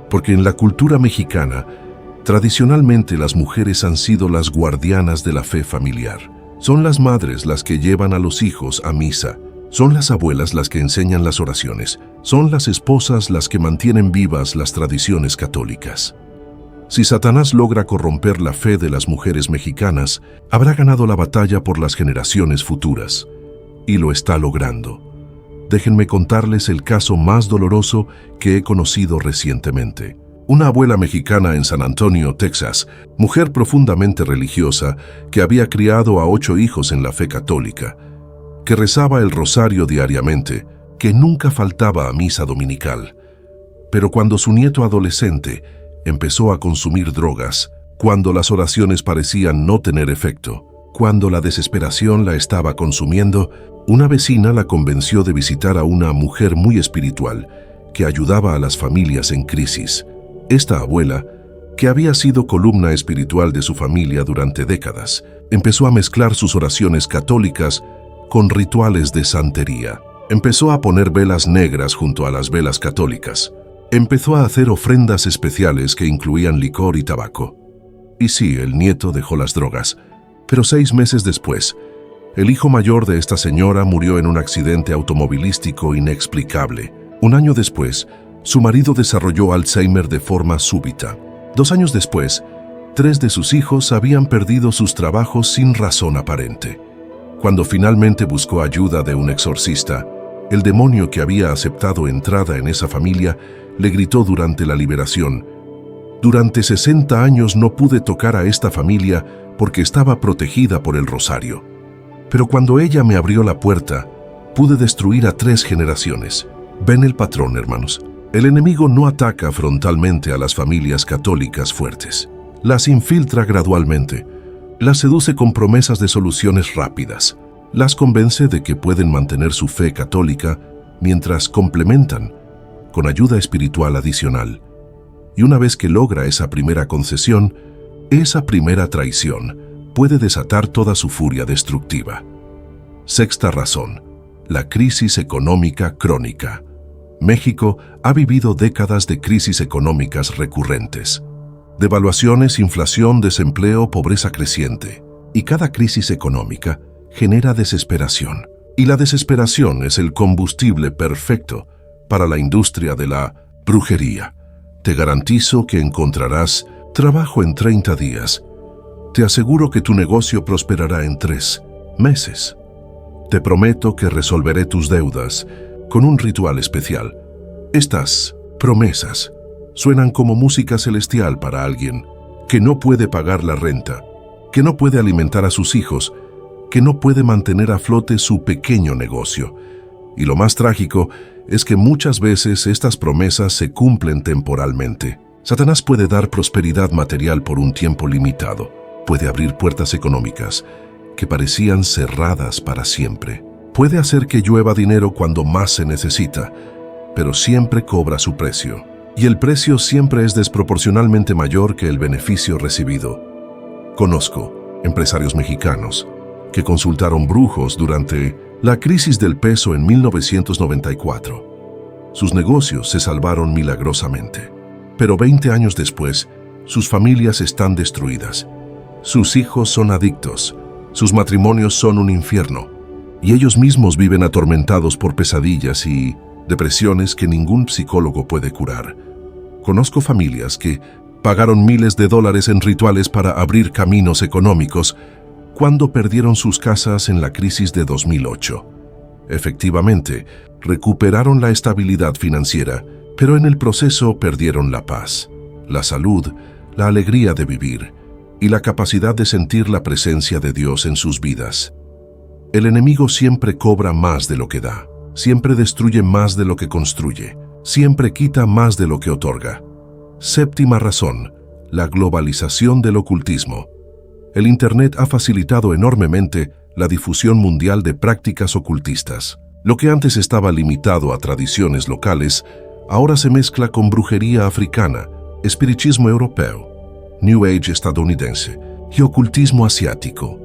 Porque en la cultura mexicana, tradicionalmente las mujeres han sido las guardianas de la fe familiar. Son las madres las que llevan a los hijos a misa. Son las abuelas las que enseñan las oraciones. Son las esposas las que mantienen vivas las tradiciones católicas. Si Satanás logra corromper la fe de las mujeres mexicanas, habrá ganado la batalla por las generaciones futuras. Y lo está logrando. Déjenme contarles el caso más doloroso que he conocido recientemente. Una abuela mexicana en San Antonio, Texas, mujer profundamente religiosa, que había criado a 8 hijos en la fe católica, que rezaba el rosario diariamente, que nunca faltaba a misa dominical. Pero cuando su nieto adolescente empezó a consumir drogas, cuando las oraciones parecían no tener efecto, cuando la desesperación la estaba consumiendo, una vecina la convenció de visitar a una mujer muy espiritual que ayudaba a las familias en crisis. Esta abuela, que había sido columna espiritual de su familia durante décadas, empezó a mezclar sus oraciones católicas con rituales de santería. Empezó a poner velas negras junto a las velas católicas. Empezó a hacer ofrendas especiales que incluían licor y tabaco. Y sí, el nieto dejó las drogas. Pero 6 meses después, el hijo mayor de esta señora murió en un accidente automovilístico inexplicable. 1 año después, su marido desarrolló Alzheimer de forma súbita. 2 años después, 3 de sus hijos habían perdido sus trabajos sin razón aparente. Cuando finalmente buscó ayuda de un exorcista, el demonio que había aceptado entrada en esa familia le gritó durante la liberación: «Durante 60 años no pude tocar a esta familia porque estaba protegida por el rosario. Pero cuando ella me abrió la puerta, pude destruir a 3 generaciones». ¿Ven el patrón, hermanos? El enemigo no ataca frontalmente a las familias católicas fuertes. Las infiltra gradualmente. Las seduce con promesas de soluciones rápidas. Las convence de que pueden mantener su fe católica mientras complementan con ayuda espiritual adicional. Y una vez que logra esa primera concesión, esa primera traición puede desatar toda su furia destructiva. Sexta razón: la crisis económica crónica. México ha vivido décadas de crisis económicas recurrentes. Devaluaciones, inflación, desempleo, pobreza creciente. Y cada crisis económica genera desesperación. Y la desesperación es el combustible perfecto para la industria de la brujería. Te garantizo que encontrarás trabajo en 30 días. Te aseguro que tu negocio prosperará en 3 meses. Te prometo que resolveré tus deudas con un ritual especial. Estas promesas suenan como música celestial para alguien que no puede pagar la renta, que no puede alimentar a sus hijos, que no puede mantener a flote su pequeño negocio. Y lo más trágico es que muchas veces estas promesas se cumplen temporalmente. Satanás puede dar prosperidad material por un tiempo limitado. Puede abrir puertas económicas que parecían cerradas para siempre. Puede hacer que llueva dinero cuando más se necesita, pero siempre cobra su precio. Y el precio siempre es desproporcionalmente mayor que el beneficio recibido. Conozco empresarios mexicanos que consultaron brujos durante la crisis del peso en 1994. Sus negocios se salvaron milagrosamente, pero 20 años después, sus familias están destruidas. Sus hijos son adictos, sus matrimonios son un infierno, y ellos mismos viven atormentados por pesadillas y depresiones que ningún psicólogo puede curar. Conozco familias que pagaron miles de dólares en rituales para abrir caminos económicos cuando perdieron sus casas en la crisis de 2008. Efectivamente, recuperaron la estabilidad financiera, pero en el proceso perdieron la paz, la salud, la alegría de vivir y la capacidad de sentir la presencia de Dios en sus vidas. El enemigo siempre cobra más de lo que da, siempre destruye más de lo que construye, siempre quita más de lo que otorga. Séptima razón: la globalización del ocultismo. El Internet ha facilitado enormemente la difusión mundial de prácticas ocultistas. Lo que antes estaba limitado a tradiciones locales, ahora se mezcla con brujería africana, espiritismo europeo, New Age estadounidense y ocultismo asiático.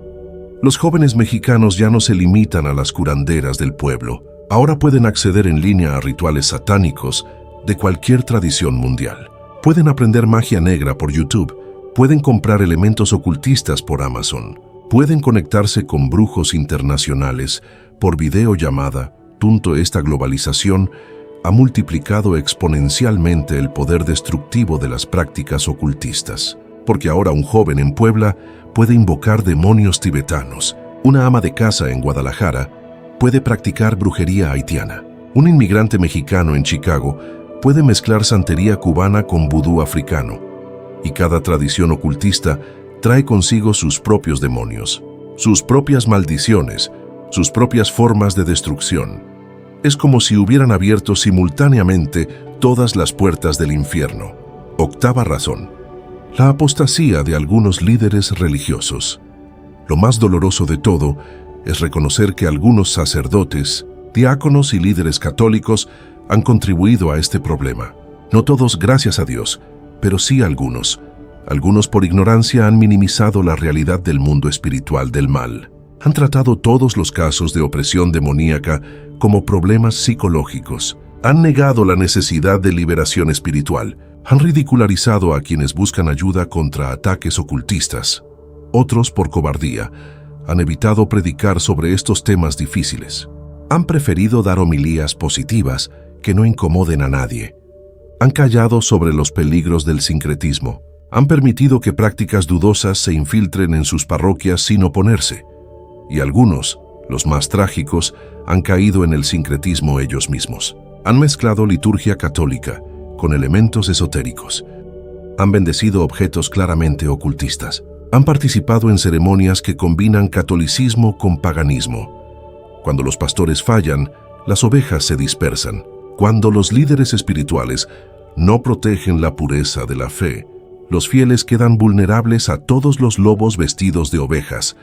Los jóvenes mexicanos ya no se limitan a las curanderas del pueblo. Ahora pueden acceder en línea a rituales satánicos de cualquier tradición mundial. Pueden aprender magia negra por YouTube. Pueden comprar elementos ocultistas por Amazon. Pueden conectarse con brujos internacionales por videollamada. Esta globalización ha multiplicado exponencialmente el poder destructivo de las prácticas ocultistas. Porque ahora un joven en Puebla puede invocar demonios tibetanos. Una ama de casa en Guadalajara puede practicar brujería haitiana. Un inmigrante mexicano en Chicago puede mezclar santería cubana con vudú africano. Y cada tradición ocultista trae consigo sus propios demonios, sus propias maldiciones, sus propias formas de destrucción. Es como si hubieran abierto simultáneamente todas las puertas del infierno. Octava razón: la apostasía de algunos líderes religiosos. Lo más doloroso de todo es reconocer que algunos sacerdotes, diáconos y líderes católicos han contribuido a este problema. No todos, gracias a Dios, pero sí algunos. Algunos por ignorancia han minimizado la realidad del mundo espiritual del mal. Han tratado todos los casos de opresión demoníaca como problemas psicológicos. Han negado la necesidad de liberación espiritual. Han ridicularizado a quienes buscan ayuda contra ataques ocultistas. Otros, por cobardía, han evitado predicar sobre estos temas difíciles. Han preferido dar homilías positivas que no incomoden a nadie. Han callado sobre los peligros del sincretismo. Han permitido que prácticas dudosas se infiltren en sus parroquias sin oponerse. Y algunos, los más trágicos, han caído en el sincretismo ellos mismos. Han mezclado liturgia católica con elementos esotéricos. Han bendecido objetos claramente ocultistas. Han participado en ceremonias que combinan catolicismo con paganismo. Cuando los pastores fallan, las ovejas se dispersan. Cuando los líderes espirituales no protegen la pureza de la fe, los fieles quedan vulnerables a todos los lobos vestidos de ovejas.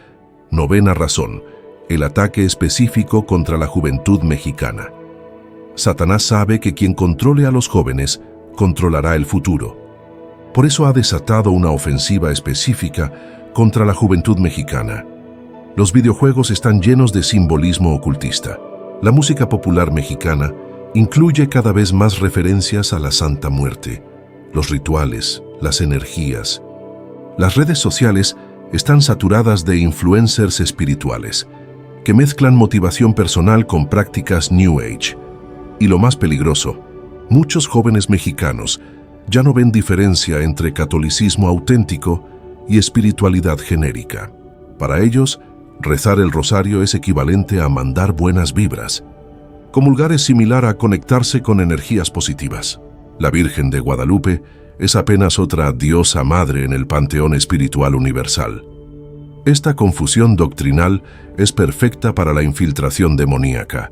Novena razón, el ataque específico contra la juventud mexicana. Satanás sabe que quien controle a los jóvenes, controlará el futuro. Por eso ha desatado una ofensiva específica contra la juventud mexicana. Los videojuegos están llenos de simbolismo ocultista. La música popular mexicana incluye cada vez más referencias a la Santa Muerte, los rituales, las energías. Las redes sociales están saturadas de influencers espirituales que mezclan motivación personal con prácticas New Age. Y lo más peligroso, muchos jóvenes mexicanos ya no ven diferencia entre catolicismo auténtico y espiritualidad genérica. Para ellos, rezar el rosario es equivalente a mandar buenas vibras. Comulgar es similar a conectarse con energías positivas. La Virgen de Guadalupe es apenas otra diosa madre en el panteón espiritual universal. Esta confusión doctrinal es perfecta para la infiltración demoníaca,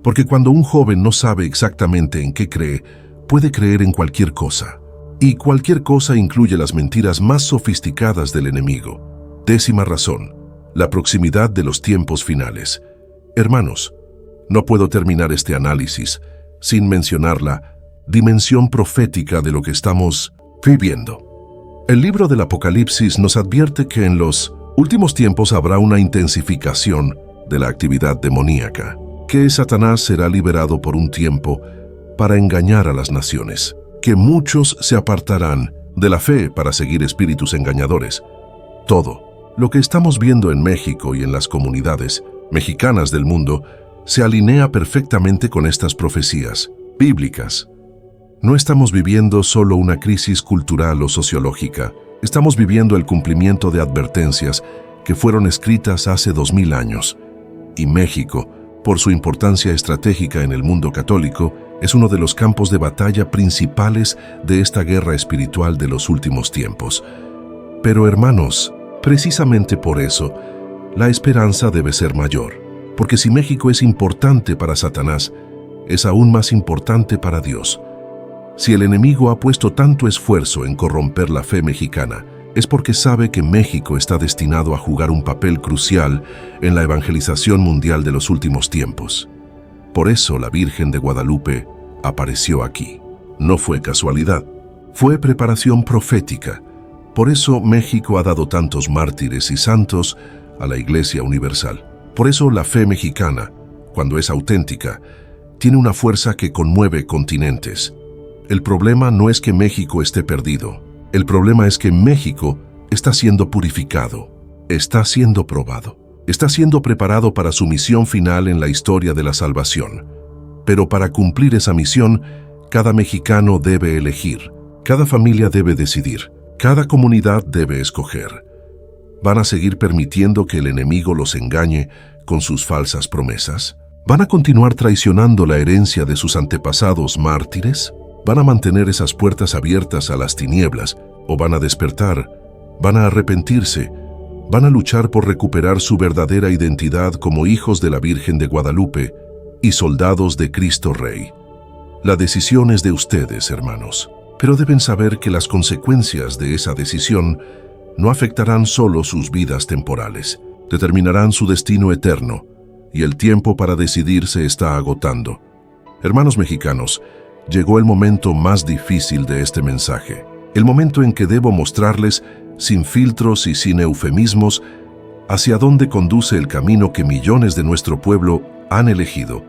porque cuando un joven no sabe exactamente en qué cree, puede creer en cualquier cosa. Y cualquier cosa incluye las mentiras más sofisticadas del enemigo. 10ª razón, la proximidad de los tiempos finales. Hermanos, no puedo terminar este análisis sin mencionar la dimensión profética de lo que estamos viviendo. El libro del Apocalipsis nos advierte que en los últimos tiempos habrá una intensificación de la actividad demoníaca, que Satanás será liberado por un tiempo para engañar a las naciones, que muchos se apartarán de la fe para seguir espíritus engañadores. Todo lo que estamos viendo en México y en las comunidades mexicanas del mundo se alinea perfectamente con estas profecías bíblicas. No estamos viviendo solo una crisis cultural o sociológica, estamos viviendo el cumplimiento de advertencias que fueron escritas hace 2000 años. Y México, por su importancia estratégica en el mundo católico, es uno de los campos de batalla principales de esta guerra espiritual de los últimos tiempos. Pero hermanos, precisamente por eso, la esperanza debe ser mayor. Porque si México es importante para Satanás, es aún más importante para Dios. Si el enemigo ha puesto tanto esfuerzo en corromper la fe mexicana, es porque sabe que México está destinado a jugar un papel crucial en la evangelización mundial de los últimos tiempos. Por eso la Virgen de Guadalupe apareció aquí. No fue casualidad, fue preparación profética. Por eso México ha dado tantos mártires y santos a la Iglesia Universal. Por eso la fe mexicana, cuando es auténtica, tiene una fuerza que conmueve continentes. El problema no es que México esté perdido. El problema es que México está siendo purificado, está siendo probado, está siendo preparado para su misión final en la historia de la salvación. Pero para cumplir esa misión, cada mexicano debe elegir, cada familia debe decidir, cada comunidad debe escoger. ¿Van a seguir permitiendo que el enemigo los engañe con sus falsas promesas? ¿Van a continuar traicionando la herencia de sus antepasados mártires? ¿Van a mantener esas puertas abiertas a las tinieblas o van a despertar? ¿Van a arrepentirse? ¿Van a luchar por recuperar su verdadera identidad como hijos de la Virgen de Guadalupe y soldados de Cristo Rey? La decisión es de ustedes, hermanos. pero deben saber que las consecuencias de esa decisión no afectarán solo sus vidas temporales, determinarán su destino eterno, y el tiempo para decidir se está agotando. Hermanos mexicanos, llegó el momento más difícil de este mensaje, el momento en que debo mostrarles, sin filtros y sin eufemismos, hacia dónde conduce el camino que millones de nuestro pueblo han elegido.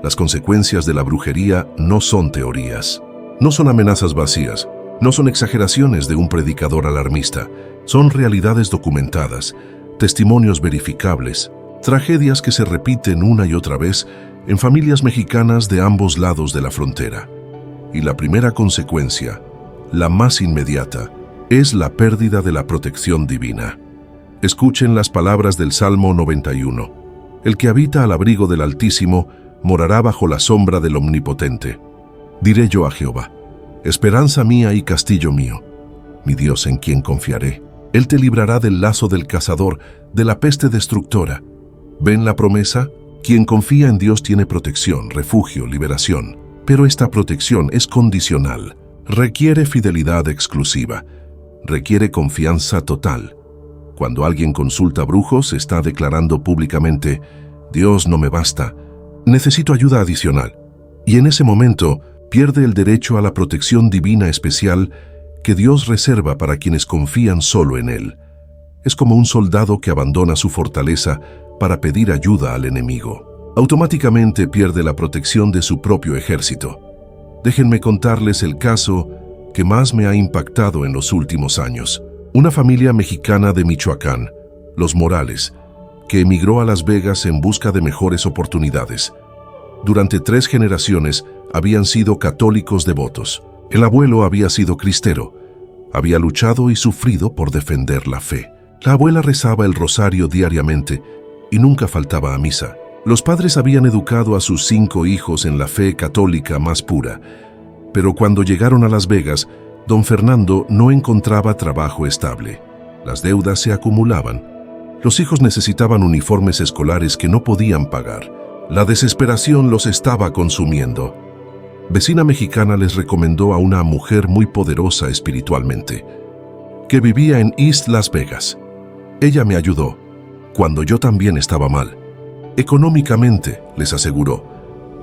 Las consecuencias de la brujería no son teorías, no son amenazas vacías, no son exageraciones de un predicador alarmista, son realidades documentadas, testimonios verificables, tragedias que se repiten una y otra vez en familias mexicanas de ambos lados de la frontera. Y la primera consecuencia, la más inmediata, es la pérdida de la protección divina. Escuchen las palabras del Salmo 91. El que habita al abrigo del Altísimo morará bajo la sombra del Omnipotente. Diré yo a Jehová, esperanza mía y castillo mío, mi Dios en quien confiaré. Él te librará del lazo del cazador, de la peste destructora. ¿Ven la promesa? Quien confía en Dios tiene protección, refugio, liberación. Pero esta protección es condicional. Requiere fidelidad exclusiva. Requiere confianza total. Cuando alguien consulta brujos, está declarando públicamente, Dios no me basta, necesito ayuda adicional. Y en ese momento, pierde el derecho a la protección divina especial que Dios reserva para quienes confían solo en Él. Es como un soldado que abandona su fortaleza para pedir ayuda al enemigo. Automáticamente pierde la protección de su propio ejército. Déjenme contarles el caso que más me ha impactado en los últimos años. Una familia mexicana de Michoacán, los Morales, que emigró a Las Vegas en busca de mejores oportunidades. Durante 3 generaciones habían sido católicos devotos. El abuelo había sido cristero. Había luchado y sufrido por defender la fe. La abuela rezaba el rosario diariamente y nunca faltaba a misa. Los padres habían educado a sus 5 hijos en la fe católica más pura. Pero cuando llegaron a Las Vegas, don Fernando no encontraba trabajo estable. Las deudas se acumulaban. Los hijos necesitaban uniformes escolares que no podían pagar. La desesperación los estaba consumiendo. Vecina mexicana les recomendó a una mujer muy poderosa espiritualmente, que vivía en East Las Vegas. Ella me ayudó, cuando yo también estaba mal. Económicamente, les aseguró.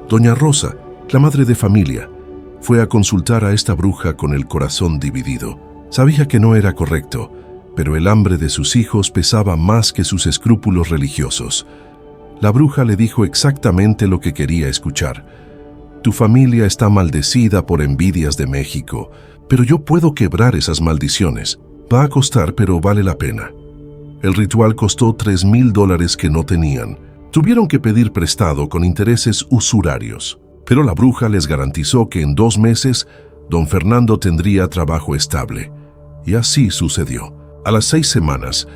Doña Rosa, la madre de familia, fue a consultar a esta bruja con el corazón dividido. Sabía que no era correcto, pero el hambre de sus hijos pesaba más que sus escrúpulos religiosos. La bruja le dijo exactamente lo que quería escuchar. Tu familia está maldecida por envidias de México, pero yo puedo quebrar esas maldiciones. Va a costar, pero vale la pena. El ritual costó $3,000 que no tenían. Tuvieron que pedir prestado con intereses usurarios. Pero la bruja les garantizó que en 2 meses don Fernando tendría trabajo estable. Y así sucedió. A las 6 semanas,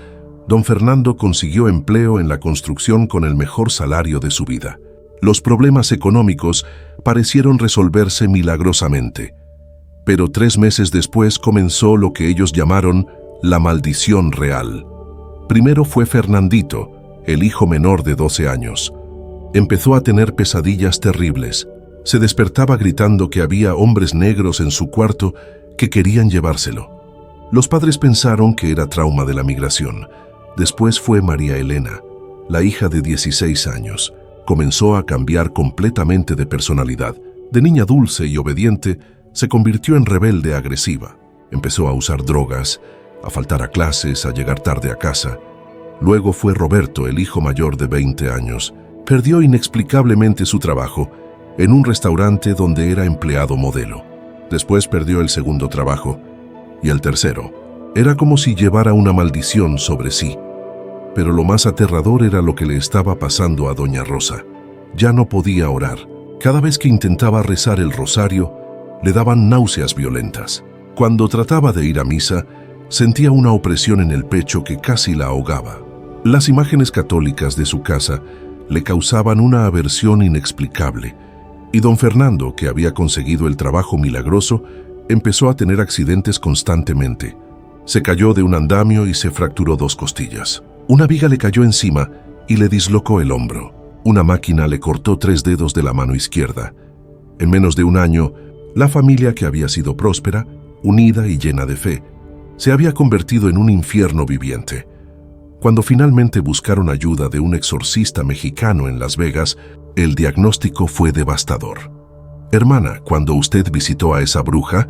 don Fernando consiguió empleo en la construcción con el mejor salario de su vida. Los problemas económicos parecieron resolverse milagrosamente. Pero 3 meses después comenzó lo que ellos llamaron la maldición real. Primero fue Fernandito, el hijo menor de 12 años. Empezó a tener pesadillas terribles. Se despertaba gritando que había hombres negros en su cuarto que querían llevárselo. Los padres pensaron que era trauma de la migración. Después fue María Elena, la hija de 16 años. Comenzó a cambiar completamente de personalidad. De niña dulce y obediente, se convirtió en rebelde agresiva. Empezó a usar drogas, a faltar a clases, a llegar tarde a casa. Luego fue Roberto, el hijo mayor de 20 años. Perdió inexplicablemente su trabajo en un restaurante donde era empleado modelo. Después perdió el segundo trabajo y el tercero. Era como si llevara una maldición sobre sí. Pero lo más aterrador era lo que le estaba pasando a doña Rosa. Ya no podía orar. Cada vez que intentaba rezar el rosario, le daban náuseas violentas. Cuando trataba de ir a misa, sentía una opresión en el pecho que casi la ahogaba. Las imágenes católicas de su casa le causaban una aversión inexplicable, y don Fernando, que había conseguido el trabajo milagroso, empezó a tener accidentes constantemente. Se cayó de un andamio y se fracturó 2 costillas. Una viga le cayó encima y le dislocó el hombro. Una máquina le cortó 3 dedos de la mano izquierda. En menos de un año, La familia, que había sido próspera, unida y llena de fe, se había convertido en un infierno viviente. Cuando finalmente buscaron ayuda de un exorcista mexicano en Las Vegas, el diagnóstico fue devastador. Hermana, cuando usted visitó a esa bruja,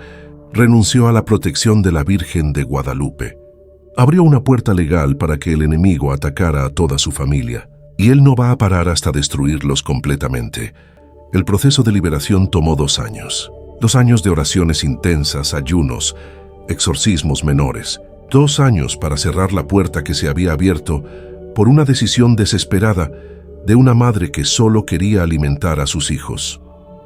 renunció a la protección de la Virgen de Guadalupe. Abrió una puerta legal para que el enemigo atacara a toda su familia, y él no va a parar hasta destruirlos completamente. El proceso de liberación tomó 2 años. 2 años de oraciones intensas, ayunos, exorcismos menores. 2 años para cerrar la puerta que se había abierto por una decisión desesperada de una madre que solo quería alimentar a sus hijos.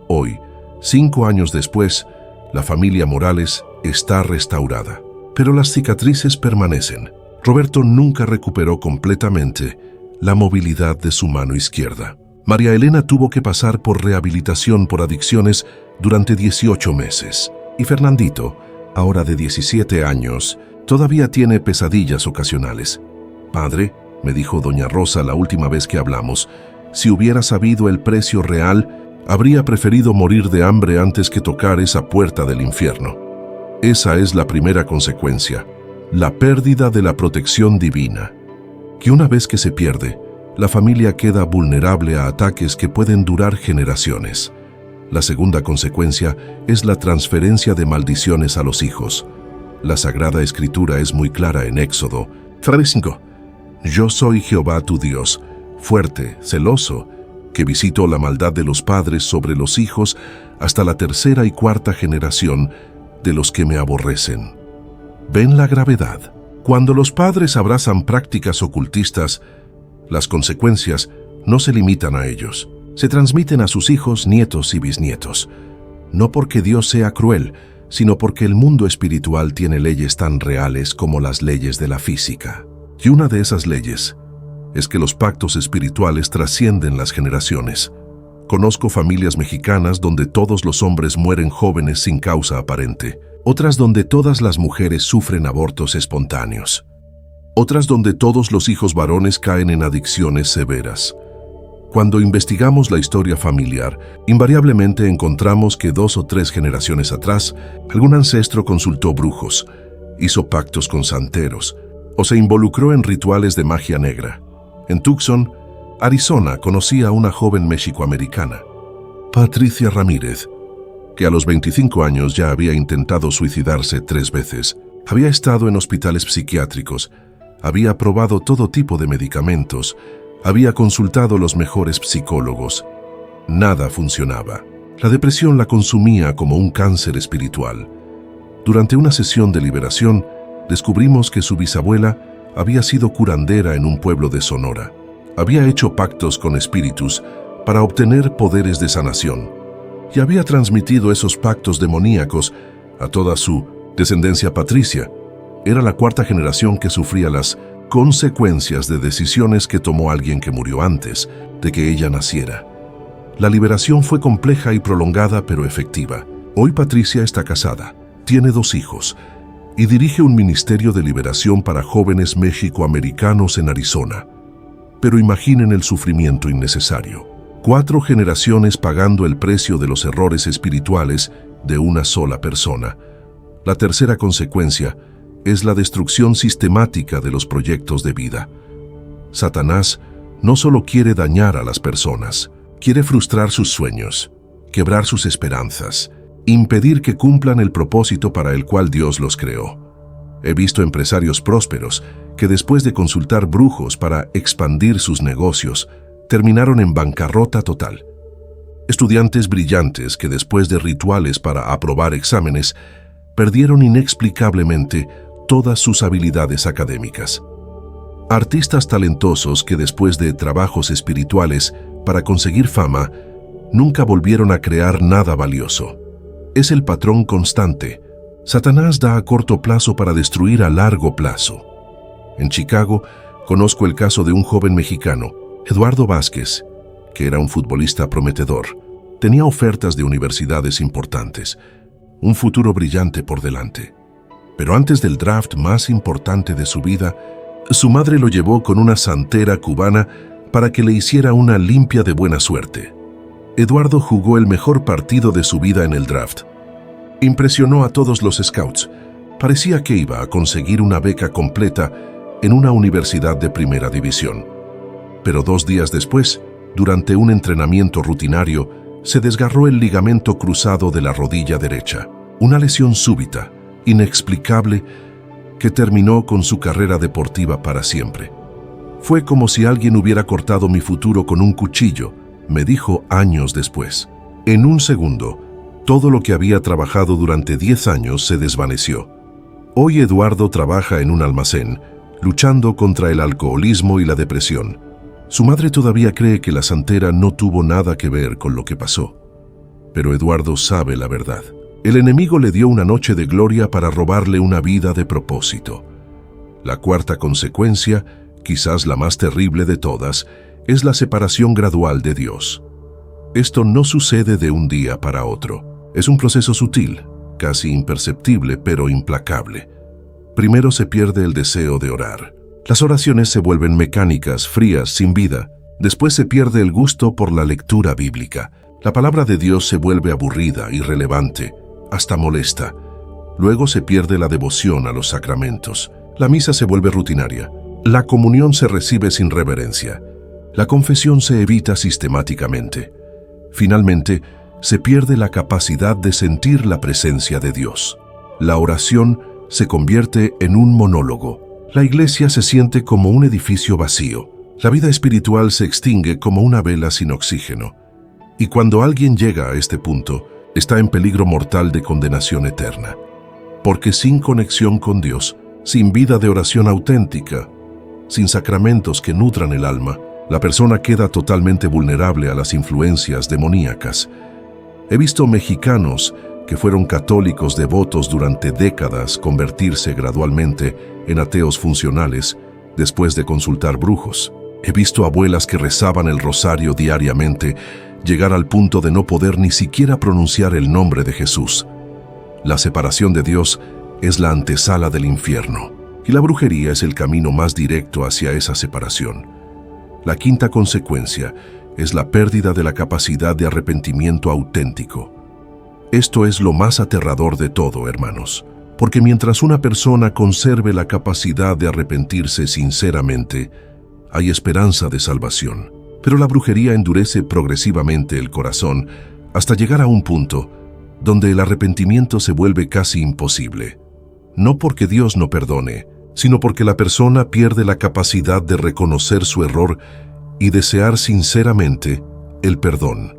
Hoy, 5 años después, la familia Morales está restaurada, pero las cicatrices permanecen. Roberto nunca recuperó completamente la movilidad de su mano izquierda. María Elena tuvo que pasar por rehabilitación por adicciones durante 18 meses. Y Fernandito, ahora de 17 años, todavía tiene pesadillas ocasionales. «Padre», me dijo doña Rosa la última vez que hablamos, «si hubiera sabido el precio real, habría preferido morir de hambre antes que tocar esa puerta del infierno». Esa es la primera consecuencia, la pérdida de la protección divina. Que una vez que se pierde, la familia queda vulnerable a ataques que pueden durar generaciones. La segunda consecuencia es la transferencia de maldiciones a los hijos. La Sagrada Escritura es muy clara en Éxodo 3:5. «Yo soy Jehová tu Dios, fuerte, celoso, que visito la maldad de los padres sobre los hijos hasta la 3ª y 4ª generación de los que me aborrecen». ¿Ven la gravedad? Cuando los padres abrazan prácticas ocultistas, las consecuencias no se limitan a ellos. Se transmiten a sus hijos, nietos y bisnietos. No porque Dios sea cruel, sino porque el mundo espiritual tiene leyes tan reales como las leyes de la física. Y una de esas leyes es que los pactos espirituales trascienden las generaciones. Conozco familias mexicanas donde todos los hombres mueren jóvenes sin causa aparente, otras donde todas las mujeres sufren abortos espontáneos, otras donde todos los hijos varones caen en adicciones severas. Cuando investigamos la historia familiar, invariablemente encontramos que 2 o 3 generaciones atrás, algún ancestro consultó brujos, hizo pactos con santeros, o se involucró en rituales de magia negra. En Tucson, Arizona, conocí a una joven mexicoamericana, Patricia Ramírez, que a los 25 años ya había intentado suicidarse 3 veces. Había estado en hospitales psiquiátricos, había probado todo tipo de medicamentos, había consultado los mejores psicólogos. Nada funcionaba. La depresión la consumía como un cáncer espiritual. Durante una sesión de liberación, descubrimos que su bisabuela había sido curandera en un pueblo de Sonora. Había hecho pactos con espíritus para obtener poderes de sanación y había transmitido esos pactos demoníacos a toda su descendencia patricia. Era la 4ª generación que sufría las consecuencias de decisiones que tomó alguien que murió antes de que ella naciera. La liberación fue compleja y prolongada, pero efectiva. Hoy Patricia está casada, tiene 2 hijos y dirige un ministerio de liberación para jóvenes mexicoamericanos en Arizona. Pero imaginen el sufrimiento innecesario. 4 generaciones pagando el precio de los errores espirituales de una sola persona. La tercera consecuencia es la destrucción sistemática de los proyectos de vida. Satanás no solo quiere dañar a las personas, quiere frustrar sus sueños, quebrar sus esperanzas, impedir que cumplan el propósito para el cual Dios los creó. He visto empresarios prósperos que después de consultar brujos para expandir sus negocios, terminaron en bancarrota total. Estudiantes brillantes que después de rituales para aprobar exámenes, perdieron inexplicablemente todas sus habilidades académicas. Artistas talentosos que después de trabajos espirituales para conseguir fama, nunca volvieron a crear nada valioso. Es el patrón constante. Satanás da a corto plazo para destruir a largo plazo. En Chicago, conozco el caso de un joven mexicano, Eduardo Vázquez, que era un futbolista prometedor. Tenía ofertas de universidades importantes, un futuro brillante por delante. Pero antes del draft más importante de su vida, su madre lo llevó con una santera cubana para que le hiciera una limpia de buena suerte. Eduardo jugó el mejor partido de su vida en el draft. Impresionó a todos los scouts. Parecía que iba a conseguir una beca completa en una universidad de primera división. Pero 2 días después, durante un entrenamiento rutinario, se desgarró el ligamento cruzado de la rodilla derecha. Una lesión súbita, inexplicable, que terminó con su carrera deportiva para siempre. Fue como si alguien hubiera cortado mi futuro con un cuchillo, me dijo años después. En un segundo, todo lo que había trabajado durante 10 años se desvaneció. Hoy Eduardo trabaja en un almacén, luchando contra el alcoholismo y la depresión. Su madre todavía cree que la santera no tuvo nada que ver con lo que pasó. Pero Eduardo sabe la verdad. El enemigo le dio una noche de gloria para robarle una vida de propósito. La cuarta consecuencia, quizás la más terrible de todas, es la separación gradual de Dios. Esto no sucede de un día para otro. Es un proceso sutil, casi imperceptible, pero implacable. Primero se pierde el deseo de orar. Las oraciones se vuelven mecánicas, frías, sin vida. Después se pierde el gusto por la lectura bíblica. La palabra de Dios se vuelve aburrida, irrelevante, hasta molesta. Luego se pierde la devoción a los sacramentos. La misa se vuelve rutinaria. La comunión se recibe sin reverencia. La confesión se evita sistemáticamente. Finalmente, se pierde la capacidad de sentir la presencia de Dios. La oración se convierte en un monólogo. La iglesia se siente como un edificio vacío. La vida espiritual se extingue como una vela sin oxígeno. Y cuando alguien llega a este punto, está en peligro mortal de condenación eterna. Porque sin conexión con Dios, sin vida de oración auténtica, sin sacramentos que nutran el alma, la persona queda totalmente vulnerable a las influencias demoníacas. He visto mexicanos que fueron católicos devotos durante décadas convertirse gradualmente en ateos funcionales después de consultar brujos. He visto abuelas que rezaban el rosario diariamente llegar al punto de no poder ni siquiera pronunciar el nombre de Jesús. La separación de Dios es la antesala del infierno, y la brujería es el camino más directo hacia esa separación. La quinta consecuencia es la pérdida de la capacidad de arrepentimiento auténtico. Esto es lo más aterrador de todo, hermanos, porque mientras una persona conserve la capacidad de arrepentirse sinceramente, hay esperanza de salvación. Pero la brujería endurece progresivamente el corazón hasta llegar a un punto donde el arrepentimiento se vuelve casi imposible. No porque Dios no perdone, sino porque la persona pierde la capacidad de reconocer su error y desear sinceramente el perdón.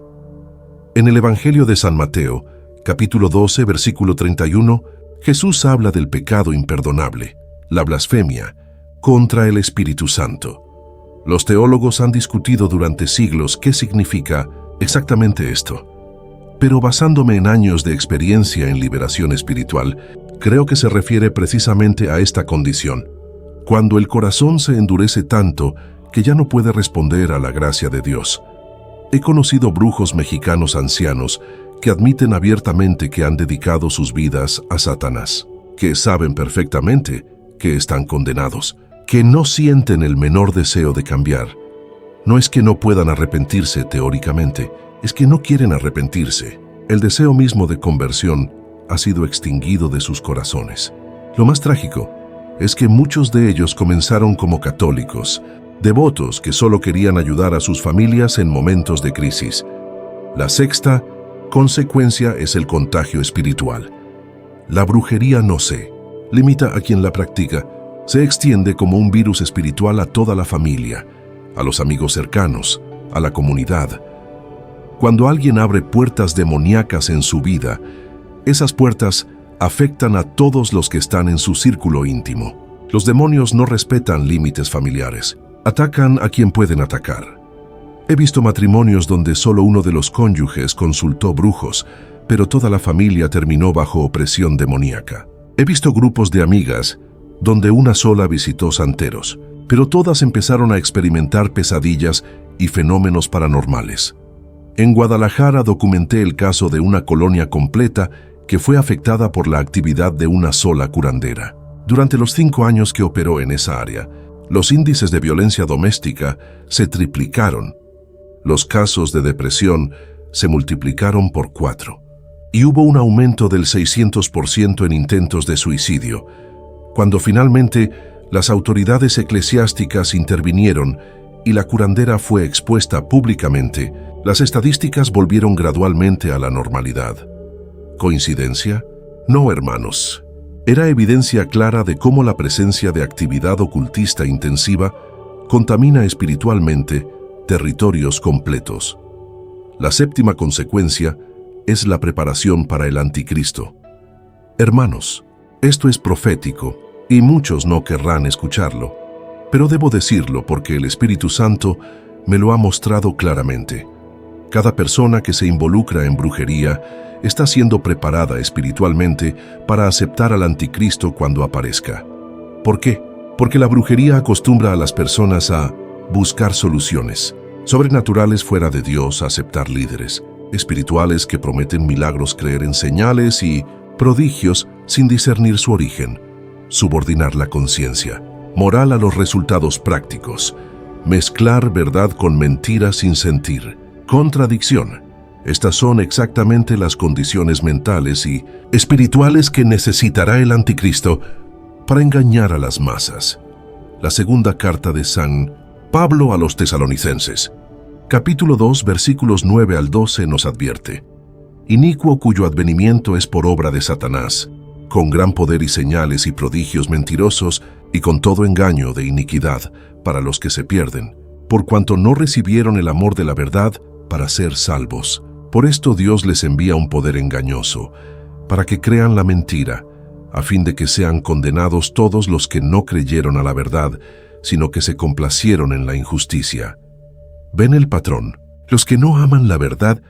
En el Evangelio de San Mateo, capítulo 12, versículo 31, Jesús habla del pecado imperdonable, la blasfemia, contra el Espíritu Santo. Los teólogos han discutido durante siglos qué significa exactamente esto. Pero basándome en años de experiencia en liberación espiritual, creo que se refiere precisamente a esta condición, cuando el corazón se endurece tanto que ya no puede responder a la gracia de Dios. He conocido brujos mexicanos ancianos que admiten abiertamente que han dedicado sus vidas a Satanás, que saben perfectamente que están condenados, que no sienten el menor deseo de cambiar. No es que no puedan arrepentirse teóricamente, es que no quieren arrepentirse. El deseo mismo de conversión ha sido extinguido de sus corazones. Lo más trágico es que muchos de ellos comenzaron como católicos, devotos que solo querían ayudar a sus familias en momentos de crisis. La sexta consecuencia es el contagio espiritual. La brujería no se limita a quien la practica, se extiende como un virus espiritual a toda la familia, a los amigos cercanos, a la comunidad. Cuando alguien abre puertas demoníacas en su vida, esas puertas afectan a todos los que están en su círculo íntimo. Los demonios no respetan límites familiares, atacan a quien pueden atacar. He visto matrimonios donde solo uno de los cónyuges consultó brujos, pero toda la familia terminó bajo opresión demoníaca. He visto grupos de amigas donde una sola visitó santeros, pero todas empezaron a experimentar pesadillas y fenómenos paranormales. En Guadalajara documenté el caso de una colonia completa que fue afectada por la actividad de una sola curandera. Durante los 5 años que operó en esa área, los índices de violencia doméstica se triplicaron. Los casos de depresión se multiplicaron por 4. y hubo un aumento del 600% en intentos de suicidio. Cuando finalmente las autoridades eclesiásticas intervinieron y la curandera fue expuesta públicamente, las estadísticas volvieron gradualmente a la normalidad. ¿Coincidencia? No, hermanos. Era evidencia clara de cómo la presencia de actividad ocultista intensiva contamina espiritualmente territorios completos. La séptima consecuencia es la preparación para el anticristo. Hermanos, esto es profético y muchos no querrán escucharlo, pero debo decirlo porque el Espíritu Santo me lo ha mostrado claramente. Cada persona que se involucra en brujería está siendo preparada espiritualmente para aceptar al anticristo cuando aparezca. ¿Por qué? Porque la brujería acostumbra a las personas a buscar soluciones sobrenaturales fuera de Dios, a aceptar líderes espirituales que prometen milagros, creer en señales y prodigios sin discernir su origen, subordinar la conciencia moral a los resultados prácticos, mezclar verdad con mentira sin sentir, contradicción. Estas son exactamente las condiciones mentales y espirituales que necesitará el anticristo para engañar a las masas. La segunda carta de San Pablo a los Tesalonicenses, capítulo 2, versículos 9 al 12 nos advierte: inicuo cuyo advenimiento es por obra de Satanás, con gran poder y señales y prodigios mentirosos y con todo engaño de iniquidad para los que se pierden, por cuanto no recibieron el amor de la verdad para ser salvos. Por esto Dios les envía un poder engañoso, para que crean la mentira, a fin de que sean condenados todos los que no creyeron a la verdad, sino que se complacieron en la injusticia. ¿Ven el patrón? Los que no aman la verdad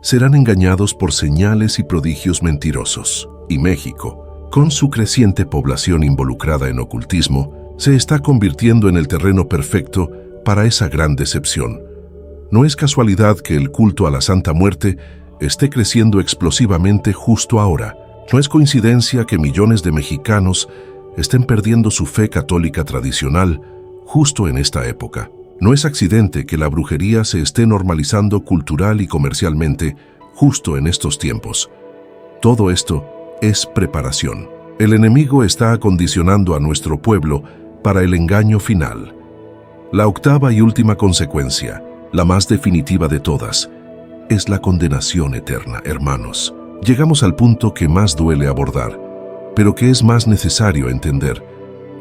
serán engañados por señales y prodigios mentirosos. Y México, con su creciente población involucrada en ocultismo, se está convirtiendo en el terreno perfecto para esa gran decepción. No es casualidad que el culto a la Santa Muerte esté creciendo explosivamente justo ahora. No es coincidencia que millones de mexicanos estén perdiendo su fe católica tradicional justo en esta época. No es accidente que la brujería se esté normalizando cultural y comercialmente justo en estos tiempos. Todo esto es preparación. El enemigo está acondicionando a nuestro pueblo para el engaño final. La octava y última consecuencia, la más definitiva de todas, es la condenación eterna, hermanos. Llegamos al punto que más duele abordar, pero que es más necesario entender.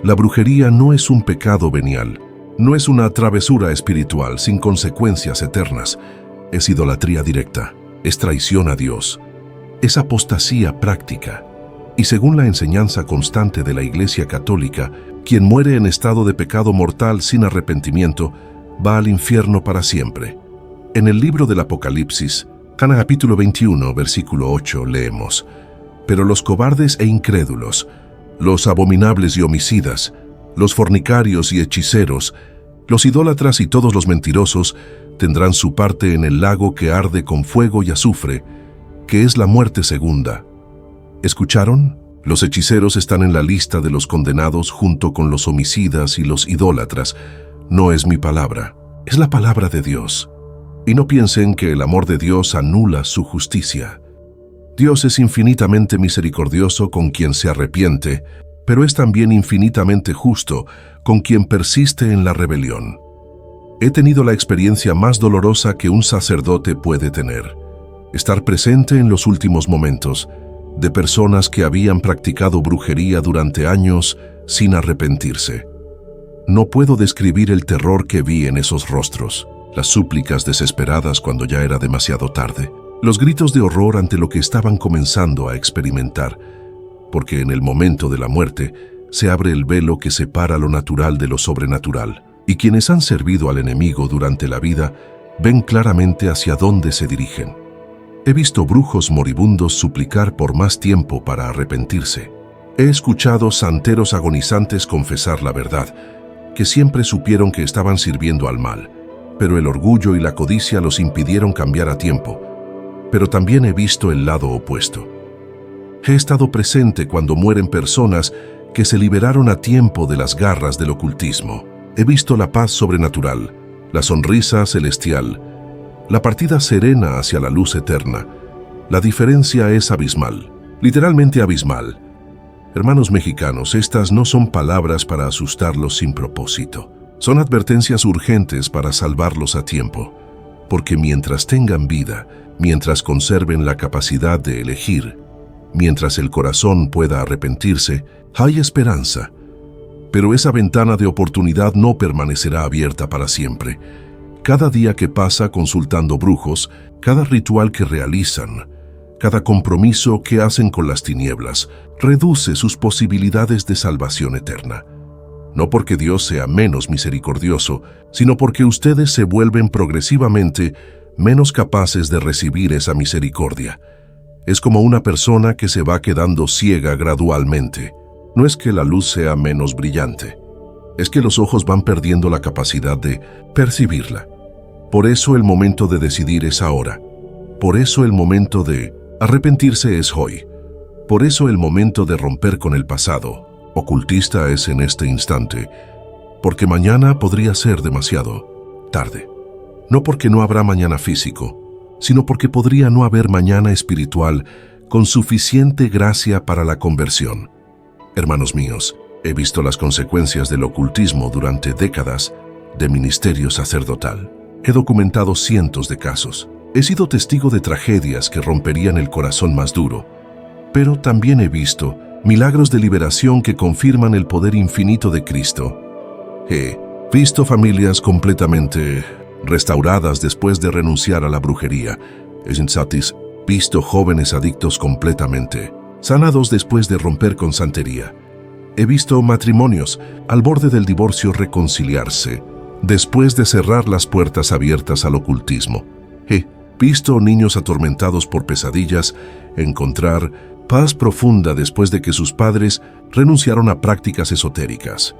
La brujería no es un pecado venial, no es una travesura espiritual sin consecuencias eternas, es idolatría directa, es traición a Dios, es apostasía práctica. Y según la enseñanza constante de la Iglesia Católica, quien muere en estado de pecado mortal sin arrepentimiento, va al infierno para siempre. En el libro del Apocalipsis, capítulo 21, versículo 8, leemos: pero los cobardes e incrédulos, los abominables y homicidas, los fornicarios y hechiceros, los idólatras y todos los mentirosos tendrán su parte en el lago que arde con fuego y azufre, que es la muerte segunda. ¿Escucharon? Los hechiceros están en la lista de los condenados junto con los homicidas y los idólatras. No es mi palabra, es la palabra de Dios. Y no piensen que el amor de Dios anula su justicia. Dios es infinitamente misericordioso con quien se arrepiente, pero es también infinitamente justo con quien persiste en la rebelión. He tenido la experiencia más dolorosa que un sacerdote puede tener: estar presente en los últimos momentos de personas que habían practicado brujería durante años sin arrepentirse. No puedo describir el terror que vi en esos rostros, las súplicas desesperadas cuando ya era demasiado tarde, los gritos de horror ante lo que estaban comenzando a experimentar, porque en el momento de la muerte se abre el velo que separa lo natural de lo sobrenatural, y quienes han servido al enemigo durante la vida ven claramente hacia dónde se dirigen. He visto brujos moribundos suplicar por más tiempo para arrepentirse. He escuchado santeros agonizantes confesar la verdad, que siempre supieron que estaban sirviendo al mal, pero el orgullo y la codicia los impidieron cambiar a tiempo. Pero también he visto el lado opuesto. He estado presente cuando mueren personas que se liberaron a tiempo de las garras del ocultismo. He visto la paz sobrenatural, la sonrisa celestial, la partida serena hacia la luz eterna, La diferencia es abismal, literalmente abismal. Hermanos mexicanos, estas no son palabras para asustarlos sin propósito. Son advertencias urgentes para salvarlos a tiempo. Porque mientras tengan vida, mientras conserven la capacidad de elegir, mientras el corazón pueda arrepentirse, hay esperanza. Pero esa ventana de oportunidad no permanecerá abierta para siempre. Cada día que pasa consultando brujos, cada ritual que realizan, cada compromiso que hacen con las tinieblas, reduce sus posibilidades de salvación eterna. No porque Dios sea menos misericordioso, sino porque ustedes se vuelven progresivamente menos capaces de recibir esa misericordia. Es como una persona que se va quedando ciega gradualmente. No es que la luz sea menos brillante, es que los ojos van perdiendo la capacidad de percibirla. Por eso el momento de decidir es ahora. Por eso el momento de arrepentirse es hoy. Por eso el momento de romper con el pasado ocultista es en este instante, porque mañana podría ser demasiado tarde. No porque no habrá mañana físico, sino porque podría no haber mañana espiritual con suficiente gracia para la conversión. Hermanos míos, he visto las consecuencias del ocultismo durante décadas de ministerio sacerdotal. He documentado cientos de casos. He sido testigo de tragedias que romperían el corazón más duro, pero también he visto milagros de liberación que confirman el poder infinito de Cristo. He visto familias completamente restauradas después de renunciar a la brujería. He visto jóvenes adictos completamente sanados después de romper con santería. He visto matrimonios al borde del divorcio reconciliarse después de cerrar las puertas abiertas al ocultismo. He visto niños atormentados por pesadillas encontrar paz profunda después de que sus padres renunciaron a prácticas esotéricas.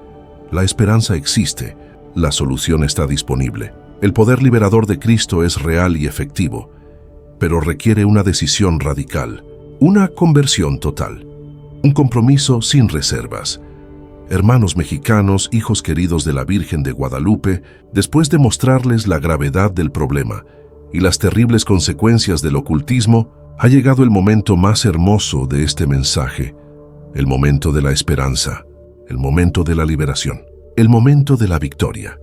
La esperanza existe, la solución está disponible. El poder liberador de Cristo es real y efectivo, pero requiere una decisión radical, una conversión total, un compromiso sin reservas. Hermanos mexicanos, hijos queridos de la Virgen de Guadalupe, después de mostrarles la gravedad del problema y las terribles consecuencias del ocultismo, ha llegado el momento más hermoso de este mensaje, el momento de la esperanza, el momento de la liberación, el momento de la victoria.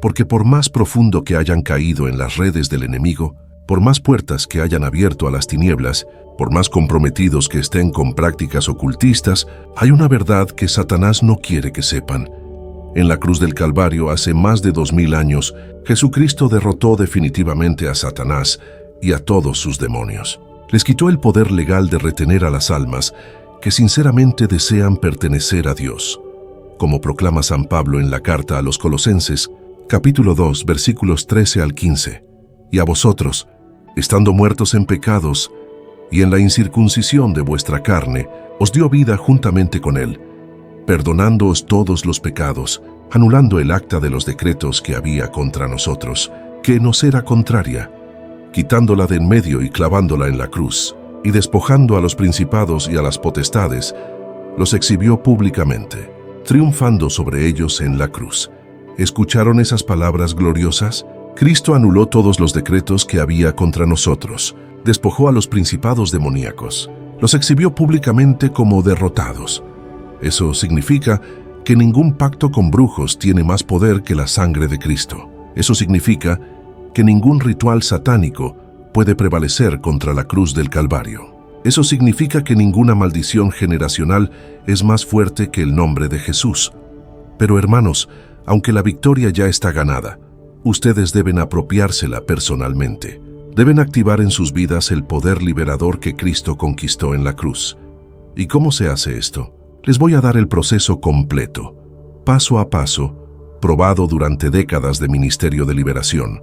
Porque por más profundo que hayan caído en las redes del enemigo, por más puertas que hayan abierto a las tinieblas, por más comprometidos que estén con prácticas ocultistas, hay una verdad que Satanás no quiere que sepan. En la cruz del Calvario, hace más de 2000 años, Jesucristo derrotó definitivamente a Satanás y a todos sus demonios. Les quitó el poder legal de retener a las almas que sinceramente desean pertenecer a Dios. Como proclama San Pablo en la carta a los Colosenses, capítulo 2, versículos 13 al 15. Y a vosotros, estando muertos en pecados y en la incircuncisión de vuestra carne, os dio vida juntamente con Él, perdonándoos todos los pecados, anulando el acta de los decretos que había contra nosotros, que nos era contraria, quitándola de en medio y clavándola en la cruz, y despojando a los principados y a las potestades, los exhibió públicamente, triunfando sobre ellos en la cruz. ¿Escucharon esas palabras gloriosas? Cristo anuló todos los decretos que había contra nosotros, despojó a los principados demoníacos, los exhibió públicamente como derrotados. Eso significa que ningún pacto con brujos tiene más poder que la sangre de Cristo. Eso significa que ningún ritual satánico puede prevalecer contra la cruz del Calvario. Eso significa que ninguna maldición generacional es más fuerte que el nombre de Jesús. Pero hermanos, aunque la victoria ya está ganada, ustedes deben apropiársela personalmente. Deben activar en sus vidas el poder liberador que Cristo conquistó en la cruz. ¿Y cómo se hace esto? Les voy a dar el proceso completo, paso a paso, probado durante décadas de ministerio de liberación.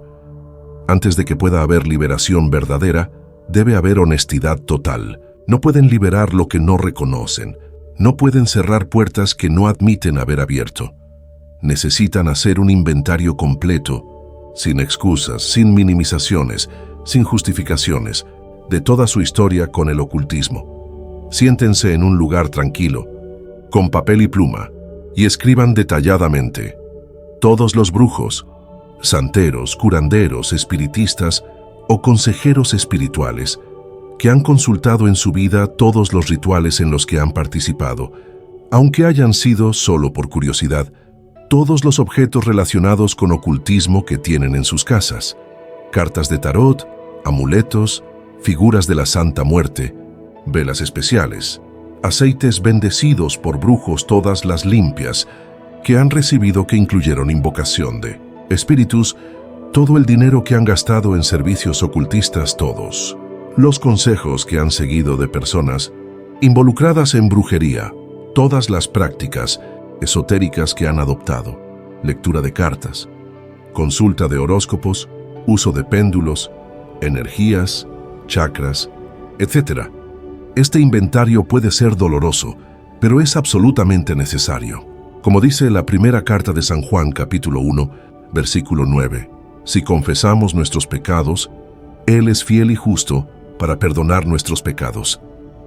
Antes de que pueda haber liberación verdadera, debe haber honestidad total. No pueden liberar lo que no reconocen. No pueden cerrar puertas que no admiten haber abierto. Necesitan hacer un inventario completo, sin excusas, sin minimizaciones, sin justificaciones, de toda su historia con el ocultismo. Siéntense en un lugar tranquilo, con papel y pluma, y escriban detalladamente todos los brujos, santeros, curanderos, espiritistas o consejeros espirituales que han consultado en su vida todos los rituales en los que han participado, aunque hayan sido solo por curiosidad, todos los objetos relacionados con ocultismo que tienen en sus casas, cartas de tarot, amuletos, figuras de la Santa Muerte, velas especiales, aceites bendecidos por brujos, todas las limpias que han recibido que incluyeron invocación de espíritus, todo el dinero que han gastado en servicios ocultistas, todos los consejos que han seguido de personas involucradas en brujería, todas las prácticas esotéricas que han adoptado, lectura de cartas, consulta de horóscopos, uso de péndulos, energías, chakras, etc. Este inventario puede ser doloroso, pero es absolutamente necesario. Como dice la primera carta de San Juan, capítulo 1, versículo 9, si confesamos nuestros pecados, Él es fiel y justo para perdonar nuestros pecados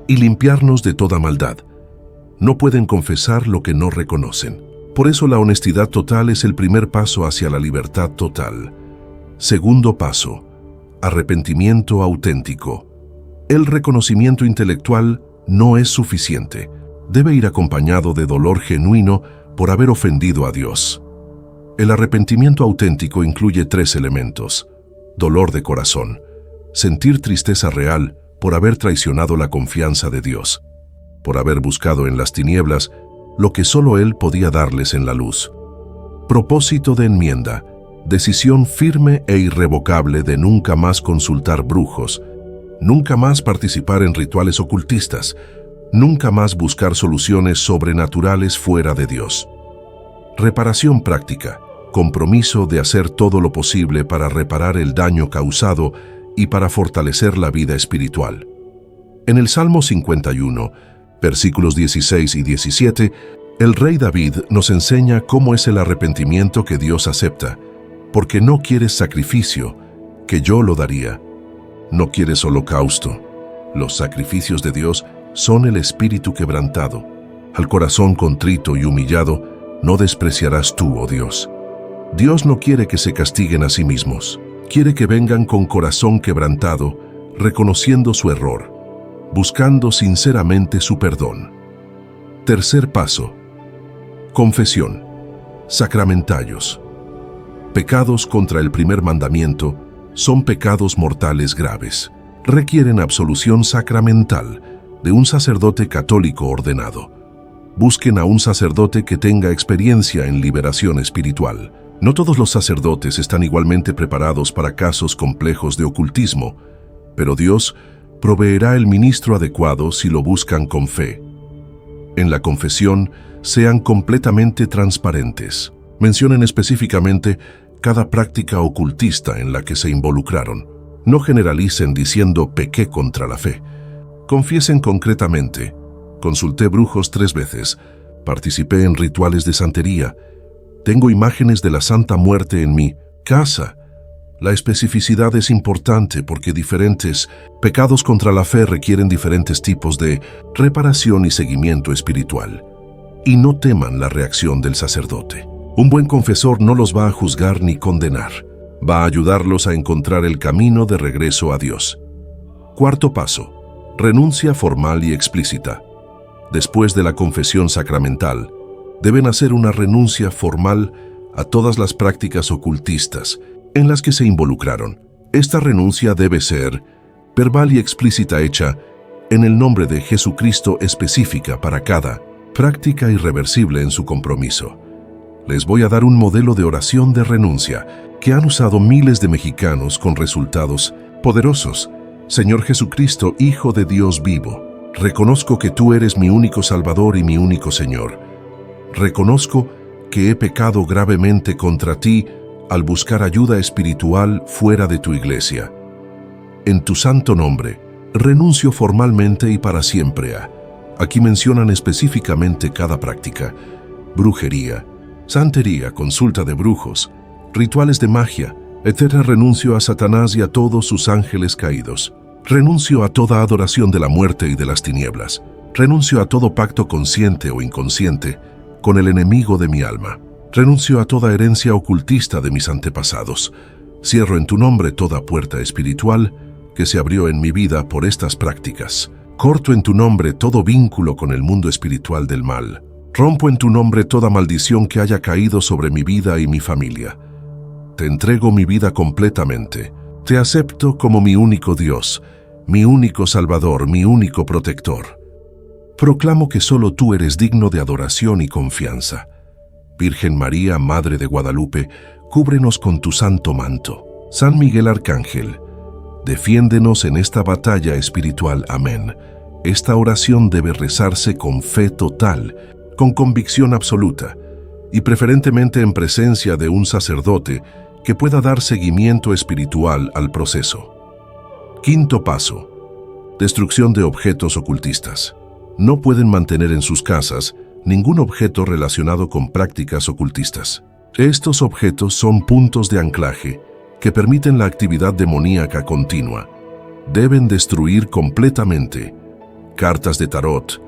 y limpiarnos de toda maldad. No pueden confesar lo que no reconocen. Por eso la honestidad total es el primer paso hacia la libertad total. Segundo paso, arrepentimiento auténtico. El reconocimiento intelectual no es suficiente. Debe ir acompañado de dolor genuino por haber ofendido a Dios. El arrepentimiento auténtico incluye 3 elementos: dolor de corazón, sentir tristeza real por haber traicionado la confianza de Dios, por haber buscado en las tinieblas lo que solo Él podía darles en la luz. Propósito de enmienda, decisión firme e irrevocable de nunca más consultar brujos, nunca más participar en rituales ocultistas, nunca más buscar soluciones sobrenaturales fuera de Dios. Reparación práctica, compromiso de hacer todo lo posible para reparar el daño causado y para fortalecer la vida espiritual. En el Salmo 51, versículos 16 y 17, el rey David nos enseña cómo es el arrepentimiento que Dios acepta, porque no quieres sacrificio, que yo lo daría. No quieres holocausto. Los sacrificios de Dios son el espíritu quebrantado. Al corazón contrito y humillado no despreciarás tú, oh Dios. Dios no quiere que se castiguen a sí mismos. Quiere que vengan con corazón quebrantado, reconociendo su error, buscando sinceramente su perdón. Tercer paso, confesión, sacramentarios. Pecados contra el primer mandamiento son pecados mortales graves. Requieren absolución sacramental de un sacerdote católico ordenado. Busquen a un sacerdote que tenga experiencia en liberación espiritual. No todos los sacerdotes están igualmente preparados para casos complejos de ocultismo, pero Dios proveerá el ministro adecuado si lo buscan con fe. En la confesión, sean completamente transparentes. Mencionen específicamente cada práctica ocultista en la que se involucraron. No generalicen diciendo pequé contra la fe. Confiesen concretamente: consulté brujos 3 veces, participé en rituales de santería, tengo imágenes de la Santa Muerte en mi casa. La especificidad es importante porque diferentes pecados contra la fe requieren diferentes tipos de reparación y seguimiento espiritual. Y no teman la reacción del sacerdote. Un buen confesor no los va a juzgar ni condenar. Va a ayudarlos a encontrar el camino de regreso a Dios. Cuarto paso, renuncia formal y explícita. Después de la confesión sacramental, deben hacer una renuncia formal a todas las prácticas ocultistas en las que se involucraron. Esta renuncia debe ser verbal y explícita, hecha en el nombre de Jesucristo, específica para cada práctica irreversible en su compromiso. Les voy a dar un modelo de oración de renuncia que han usado miles de mexicanos con resultados poderosos. Señor Jesucristo, Hijo de Dios vivo, reconozco que tú eres mi único Salvador y mi único Señor. Reconozco que he pecado gravemente contra ti al buscar ayuda espiritual fuera de tu iglesia. En tu santo nombre, renuncio formalmente y para siempre a... Aquí mencionan específicamente cada práctica: brujería, santería, consulta de brujos, rituales de magia, etc. Renuncio a Satanás y a todos sus ángeles caídos. Renuncio a toda adoración de la muerte y de las tinieblas. Renuncio a todo pacto consciente o inconsciente con el enemigo de mi alma. Renuncio a toda herencia ocultista de mis antepasados. Cierro en tu nombre toda puerta espiritual que se abrió en mi vida por estas prácticas. Corto en tu nombre todo vínculo con el mundo espiritual del mal. Rompo en tu nombre toda maldición que haya caído sobre mi vida y mi familia. Te entrego mi vida completamente. Te acepto como mi único Dios, mi único Salvador, mi único protector. Proclamo que solo tú eres digno de adoración y confianza. Virgen María, Madre de Guadalupe, cúbrenos con tu santo manto. San Miguel Arcángel, defiéndenos en esta batalla espiritual. Amén. Esta oración debe rezarse con fe total, con convicción absoluta, y preferentemente en presencia de un sacerdote que pueda dar seguimiento espiritual al proceso. Quinto paso: destrucción de objetos ocultistas. No pueden mantener en sus casas ningún objeto relacionado con prácticas ocultistas. Estos objetos son puntos de anclaje que permiten la actividad demoníaca continua. Deben destruir completamente cartas de tarot,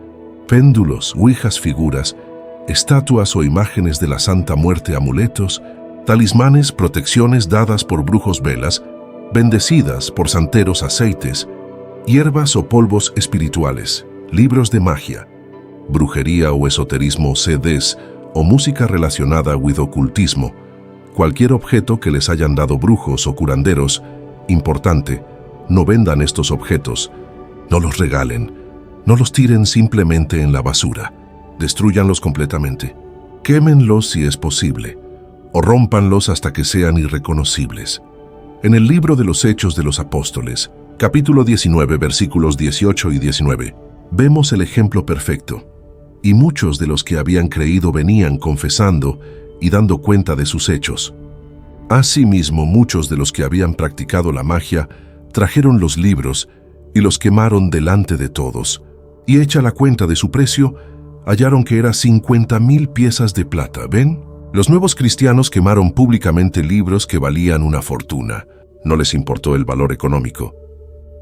péndulos, ouijas, figuras, estatuas o imágenes de la Santa Muerte, amuletos, talismanes, protecciones dadas por brujos, velas, bendecidas por santeros, aceites, hierbas o polvos espirituales, libros de magia, brujería o esoterismo, CDs o música relacionada con ocultismo, cualquier objeto que les hayan dado brujos o curanderos. Importante, no vendan estos objetos, no los regalen, no los tiren simplemente en la basura, destrúyanlos completamente, quémenlos si es posible, o rómpanlos hasta que sean irreconocibles. En el libro de los Hechos de los Apóstoles, capítulo 19, versículos 18 y 19, vemos el ejemplo perfecto, y muchos de los que habían creído venían confesando y dando cuenta de sus hechos. Asimismo, muchos de los que habían practicado la magia trajeron los libros y los quemaron delante de todos, y hecha la cuenta de su precio, hallaron que era 50,000 piezas de plata. ¿Ven? Los nuevos cristianos quemaron públicamente libros que valían una fortuna. No les importó el valor económico.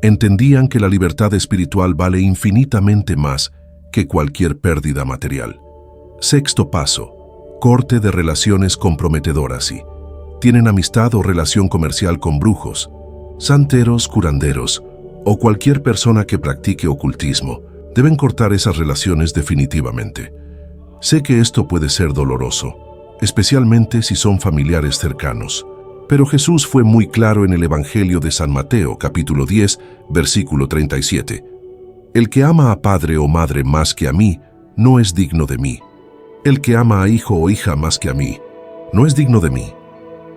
Entendían que la libertad espiritual vale infinitamente más que cualquier pérdida material. Sexto paso: corte de relaciones comprometedoras. Si tienen amistad o relación comercial con brujos, santeros, curanderos o cualquier persona que practique ocultismo, deben cortar esas relaciones definitivamente. Sé que esto puede ser doloroso, especialmente si son familiares cercanos, pero Jesús fue muy claro en el Evangelio de San Mateo, capítulo 10, versículo 37. El que ama a padre o madre más que a mí, no es digno de mí. El que ama a hijo o hija más que a mí, no es digno de mí.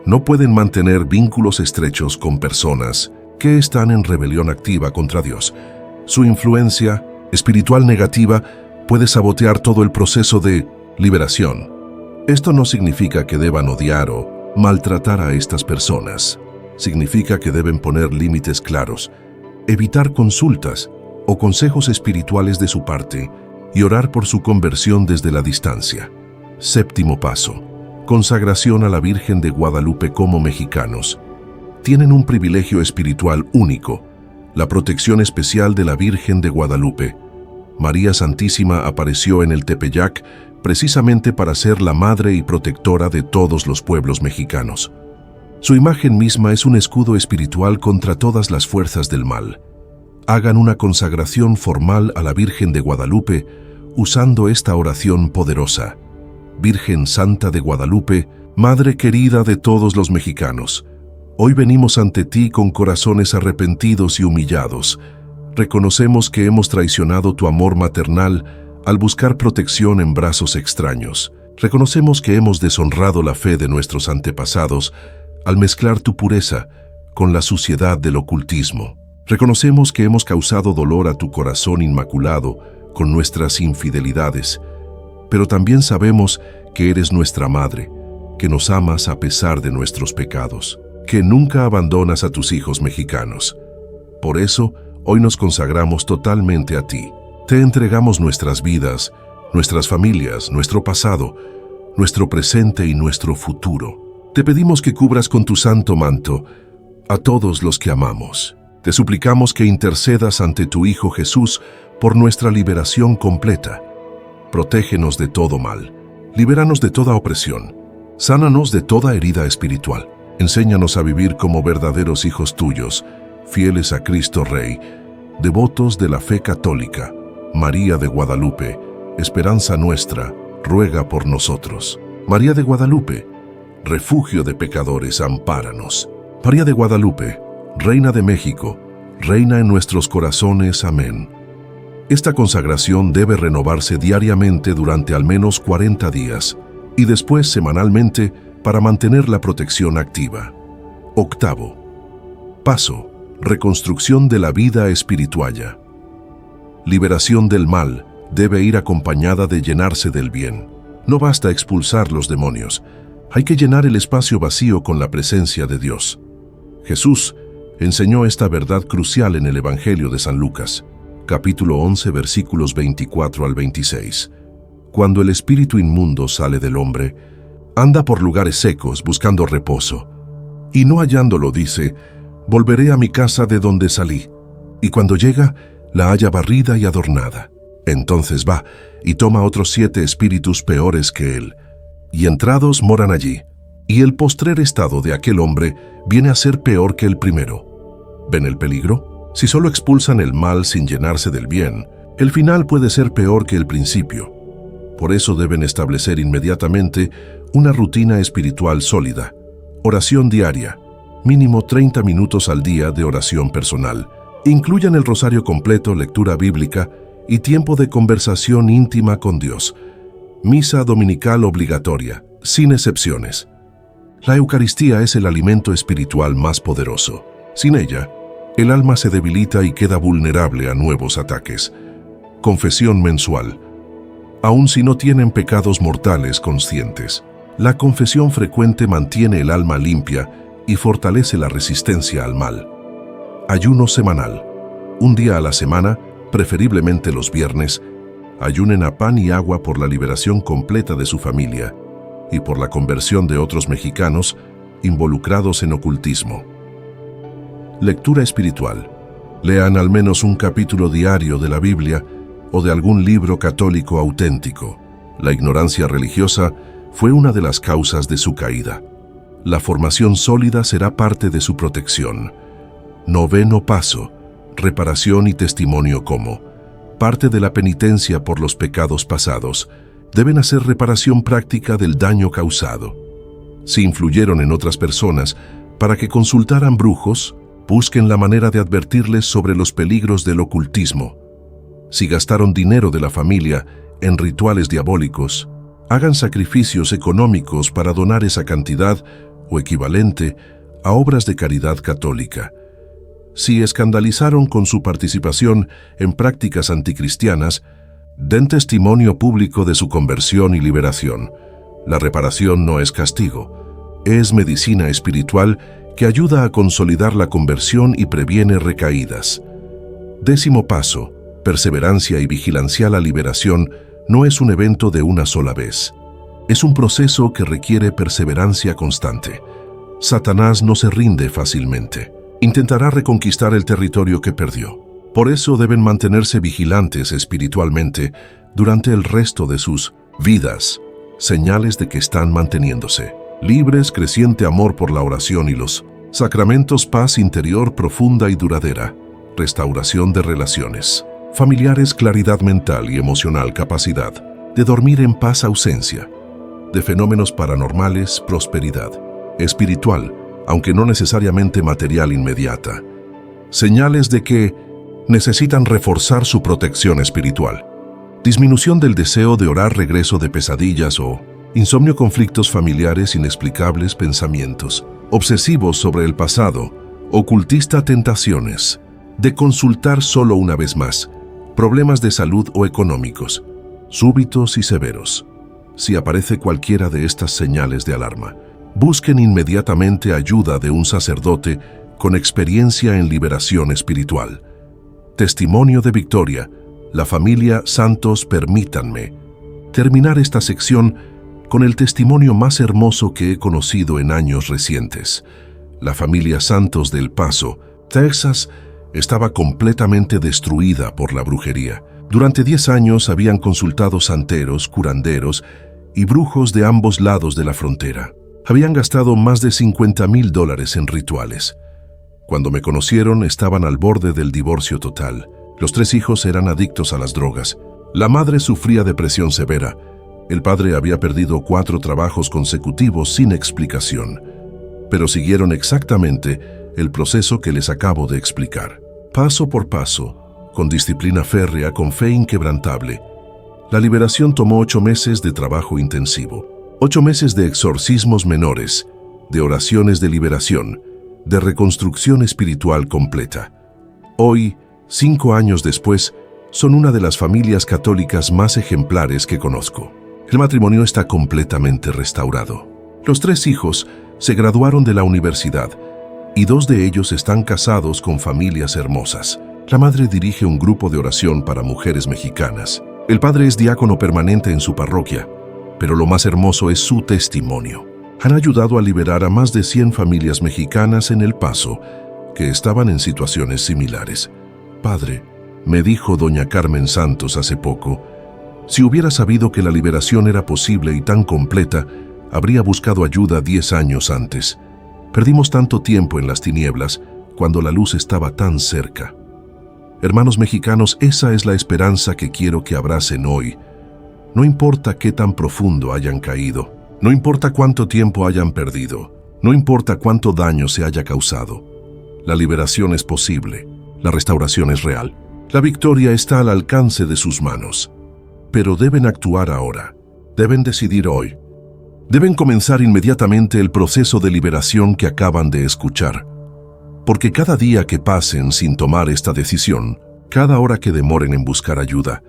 No pueden mantener vínculos estrechos con personas que están en rebelión activa contra Dios. Su influencia espiritual negativa puede sabotear todo el proceso de liberación. Esto no significa que deban odiar o maltratar a estas personas. Significa que deben poner límites claros, evitar consultas o consejos espirituales de su parte y orar por su conversión desde la distancia. Séptimo paso: consagración a la Virgen de Guadalupe. Como mexicanos, tienen un privilegio espiritual único: la protección especial de la Virgen de Guadalupe. María Santísima apareció en el Tepeyac precisamente para ser la madre y protectora de todos los pueblos mexicanos. Su imagen misma es un escudo espiritual contra todas las fuerzas del mal. Hagan una consagración formal a la Virgen de Guadalupe usando esta oración poderosa: Virgen Santa de Guadalupe, Madre querida de todos los mexicanos, hoy venimos ante ti con corazones arrepentidos y humillados. Reconocemos que hemos traicionado tu amor maternal al buscar protección en brazos extraños. Reconocemos que hemos deshonrado la fe de nuestros antepasados al mezclar tu pureza con la suciedad del ocultismo. Reconocemos que hemos causado dolor a tu corazón inmaculado con nuestras infidelidades, pero también sabemos que eres nuestra madre, que nos amas a pesar de nuestros pecados, que nunca abandonas a tus hijos mexicanos. Por eso, hoy nos consagramos totalmente a ti. Te entregamos nuestras vidas, nuestras familias, nuestro pasado, nuestro presente y nuestro futuro. Te pedimos que cubras con tu santo manto a todos los que amamos. Te suplicamos que intercedas ante tu Hijo Jesús por nuestra liberación completa. Protégenos de todo mal, libéranos de toda opresión, sánanos de toda herida espiritual. Enséñanos a vivir como verdaderos hijos tuyos, fieles a Cristo Rey, devotos de la fe católica, María de Guadalupe, esperanza nuestra, ruega por nosotros. María de Guadalupe, refugio de pecadores, ampáranos. María de Guadalupe, Reina de México, reina en nuestros corazones. Amén. Esta consagración debe renovarse diariamente durante al menos 40 días y después semanalmente para mantener la protección activa. Octavo. Paso. Reconstrucción de la vida espiritual. Liberación del mal debe ir acompañada de llenarse del bien. No basta expulsar los demonios, hay que llenar el espacio vacío con la presencia de Dios. Jesús enseñó esta verdad crucial en el Evangelio de San Lucas, capítulo 11, versículos 24 al 26. Cuando el espíritu inmundo sale del hombre, anda por lugares secos buscando reposo, y no hallándolo dice: volveré a mi casa de donde salí. Y cuando llega, la halla barrida y adornada. Entonces va y toma otros 7 espíritus peores que él, y entrados moran allí. Y el postrer estado de aquel hombre viene a ser peor que el primero. ¿Ven el peligro? Si solo expulsan el mal sin llenarse del bien, el final puede ser peor que el principio. Por eso deben establecer inmediatamente una rutina espiritual sólida. Oración diaria, mínimo 30 minutos al día de oración personal. Incluyan el rosario completo, lectura bíblica y tiempo de conversación íntima con Dios. Misa dominical obligatoria, sin excepciones. La Eucaristía es el alimento espiritual más poderoso. Sin ella, el alma se debilita y queda vulnerable a nuevos ataques. Confesión mensual. Aun si no tienen pecados mortales conscientes, la confesión frecuente mantiene el alma limpia y fortalece la resistencia al mal. Ayuno semanal. Un día a la semana, preferiblemente los viernes, ayunen a pan y agua por la liberación completa de su familia y por la conversión de otros mexicanos involucrados en ocultismo. Lectura espiritual. Lean al menos un capítulo diario de la Biblia o de algún libro católico auténtico. La ignorancia religiosa fue una de las causas de su caída. La formación sólida será parte de su protección. Noveno paso. Reparación y testimonio como parte de la penitencia por los pecados pasados. Deben hacer reparación práctica del daño causado. Si influyeron en otras personas para que consultaran brujos, busquen la manera de advertirles sobre los peligros del ocultismo. Si gastaron dinero de la familia en rituales diabólicos, hagan sacrificios económicos para donar esa cantidad o equivalente a obras de caridad católica. Si escandalizaron con su participación en prácticas anticristianas, den testimonio público de su conversión y liberación. La reparación no es castigo, es medicina espiritual que ayuda a consolidar la conversión y previene recaídas. Décimo paso. Perseverancia y vigilancia. La liberación no es un evento de una sola vez. Es un proceso que requiere perseverancia constante. Satanás no se rinde fácilmente. Intentará reconquistar el territorio que perdió. Por eso deben mantenerse vigilantes espiritualmente durante el resto de sus vidas, señales de que están manteniéndose libres, creciente amor por la oración y los sacramentos, paz interior profunda y duradera, restauración de relaciones familiares, claridad mental y emocional, capacidad de dormir en paz, ausencia de fenómenos paranormales, prosperidad espiritual, aunque no necesariamente material inmediata. Señales de que necesitan reforzar su protección espiritual. Disminución del deseo de orar, regreso de pesadillas o insomnio, conflictos familiares inexplicables, pensamientos obsesivos sobre el pasado, ocultista, tentaciones de consultar solo una vez más, problemas de salud o económicos, súbitos y severos. Si aparece cualquiera de estas señales de alarma, busquen inmediatamente ayuda de un sacerdote con experiencia en liberación espiritual. Testimonio de victoria. La familia Santos, permítanme terminar esta sección con el testimonio más hermoso que he conocido en años recientes. La familia Santos de El Paso, Texas, estaba completamente destruida por la brujería. Durante 10 años habían consultado santeros, curanderos y brujos de ambos lados de la frontera. Habían gastado más de $50,000 en rituales. Cuando me conocieron, estaban al borde del divorcio total. Los 3 hijos eran adictos a las drogas. La madre sufría depresión severa. El padre había perdido 4 trabajos consecutivos sin explicación. Pero siguieron exactamente el proceso que les acabo de explicar. Paso por paso, con disciplina férrea, con fe inquebrantable. La liberación tomó 8 meses de trabajo intensivo. 8 meses de exorcismos menores, de oraciones de liberación, de reconstrucción espiritual completa. Hoy, 5 años después, son una de las familias católicas más ejemplares que conozco. El matrimonio está completamente restaurado. Los 3 hijos se graduaron de la universidad y 2 de ellos están casados con familias hermosas. La madre dirige un grupo de oración para mujeres mexicanas. El padre es diácono permanente en su parroquia, pero lo más hermoso es su testimonio. Han ayudado a liberar a más de 100 familias mexicanas en El Paso que estaban en situaciones similares. Padre, me dijo doña Carmen Santos hace poco, si hubiera sabido que la liberación era posible y tan completa, habría buscado ayuda 10 años antes. Perdimos tanto tiempo en las tinieblas cuando la luz estaba tan cerca. Hermanos mexicanos, esa es la esperanza que quiero que abracen hoy. No importa qué tan profundo hayan caído, no importa cuánto tiempo hayan perdido, no importa cuánto daño se haya causado. La liberación es posible, la restauración es real. La victoria está al alcance de sus manos. Pero deben actuar ahora, deben decidir hoy. Deben comenzar inmediatamente el proceso de liberación que acaban de escuchar. Porque cada día que pasen sin tomar esta decisión, cada hora que demoren en buscar ayuda,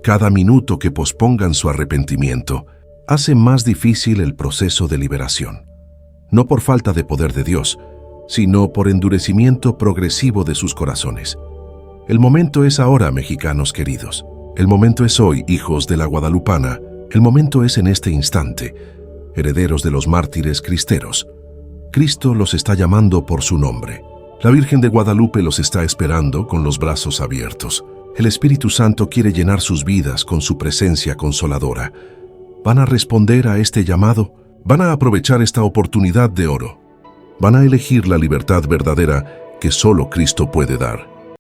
cada minuto que pospongan su arrepentimiento, hace más difícil el proceso de liberación. No por falta de poder de Dios, sino por endurecimiento progresivo de sus corazones. El momento es ahora, mexicanos queridos. El momento es hoy, hijos de la Guadalupana. El momento es en este instante, herederos de los mártires cristeros. Cristo los está llamando por su nombre. La Virgen de Guadalupe los está esperando con los brazos abiertos. El Espíritu Santo quiere llenar sus vidas con su presencia consoladora. ¿Van a responder a este llamado? ¿Van a aprovechar esta oportunidad de oro? ¿Van a elegir la libertad verdadera que solo Cristo puede dar?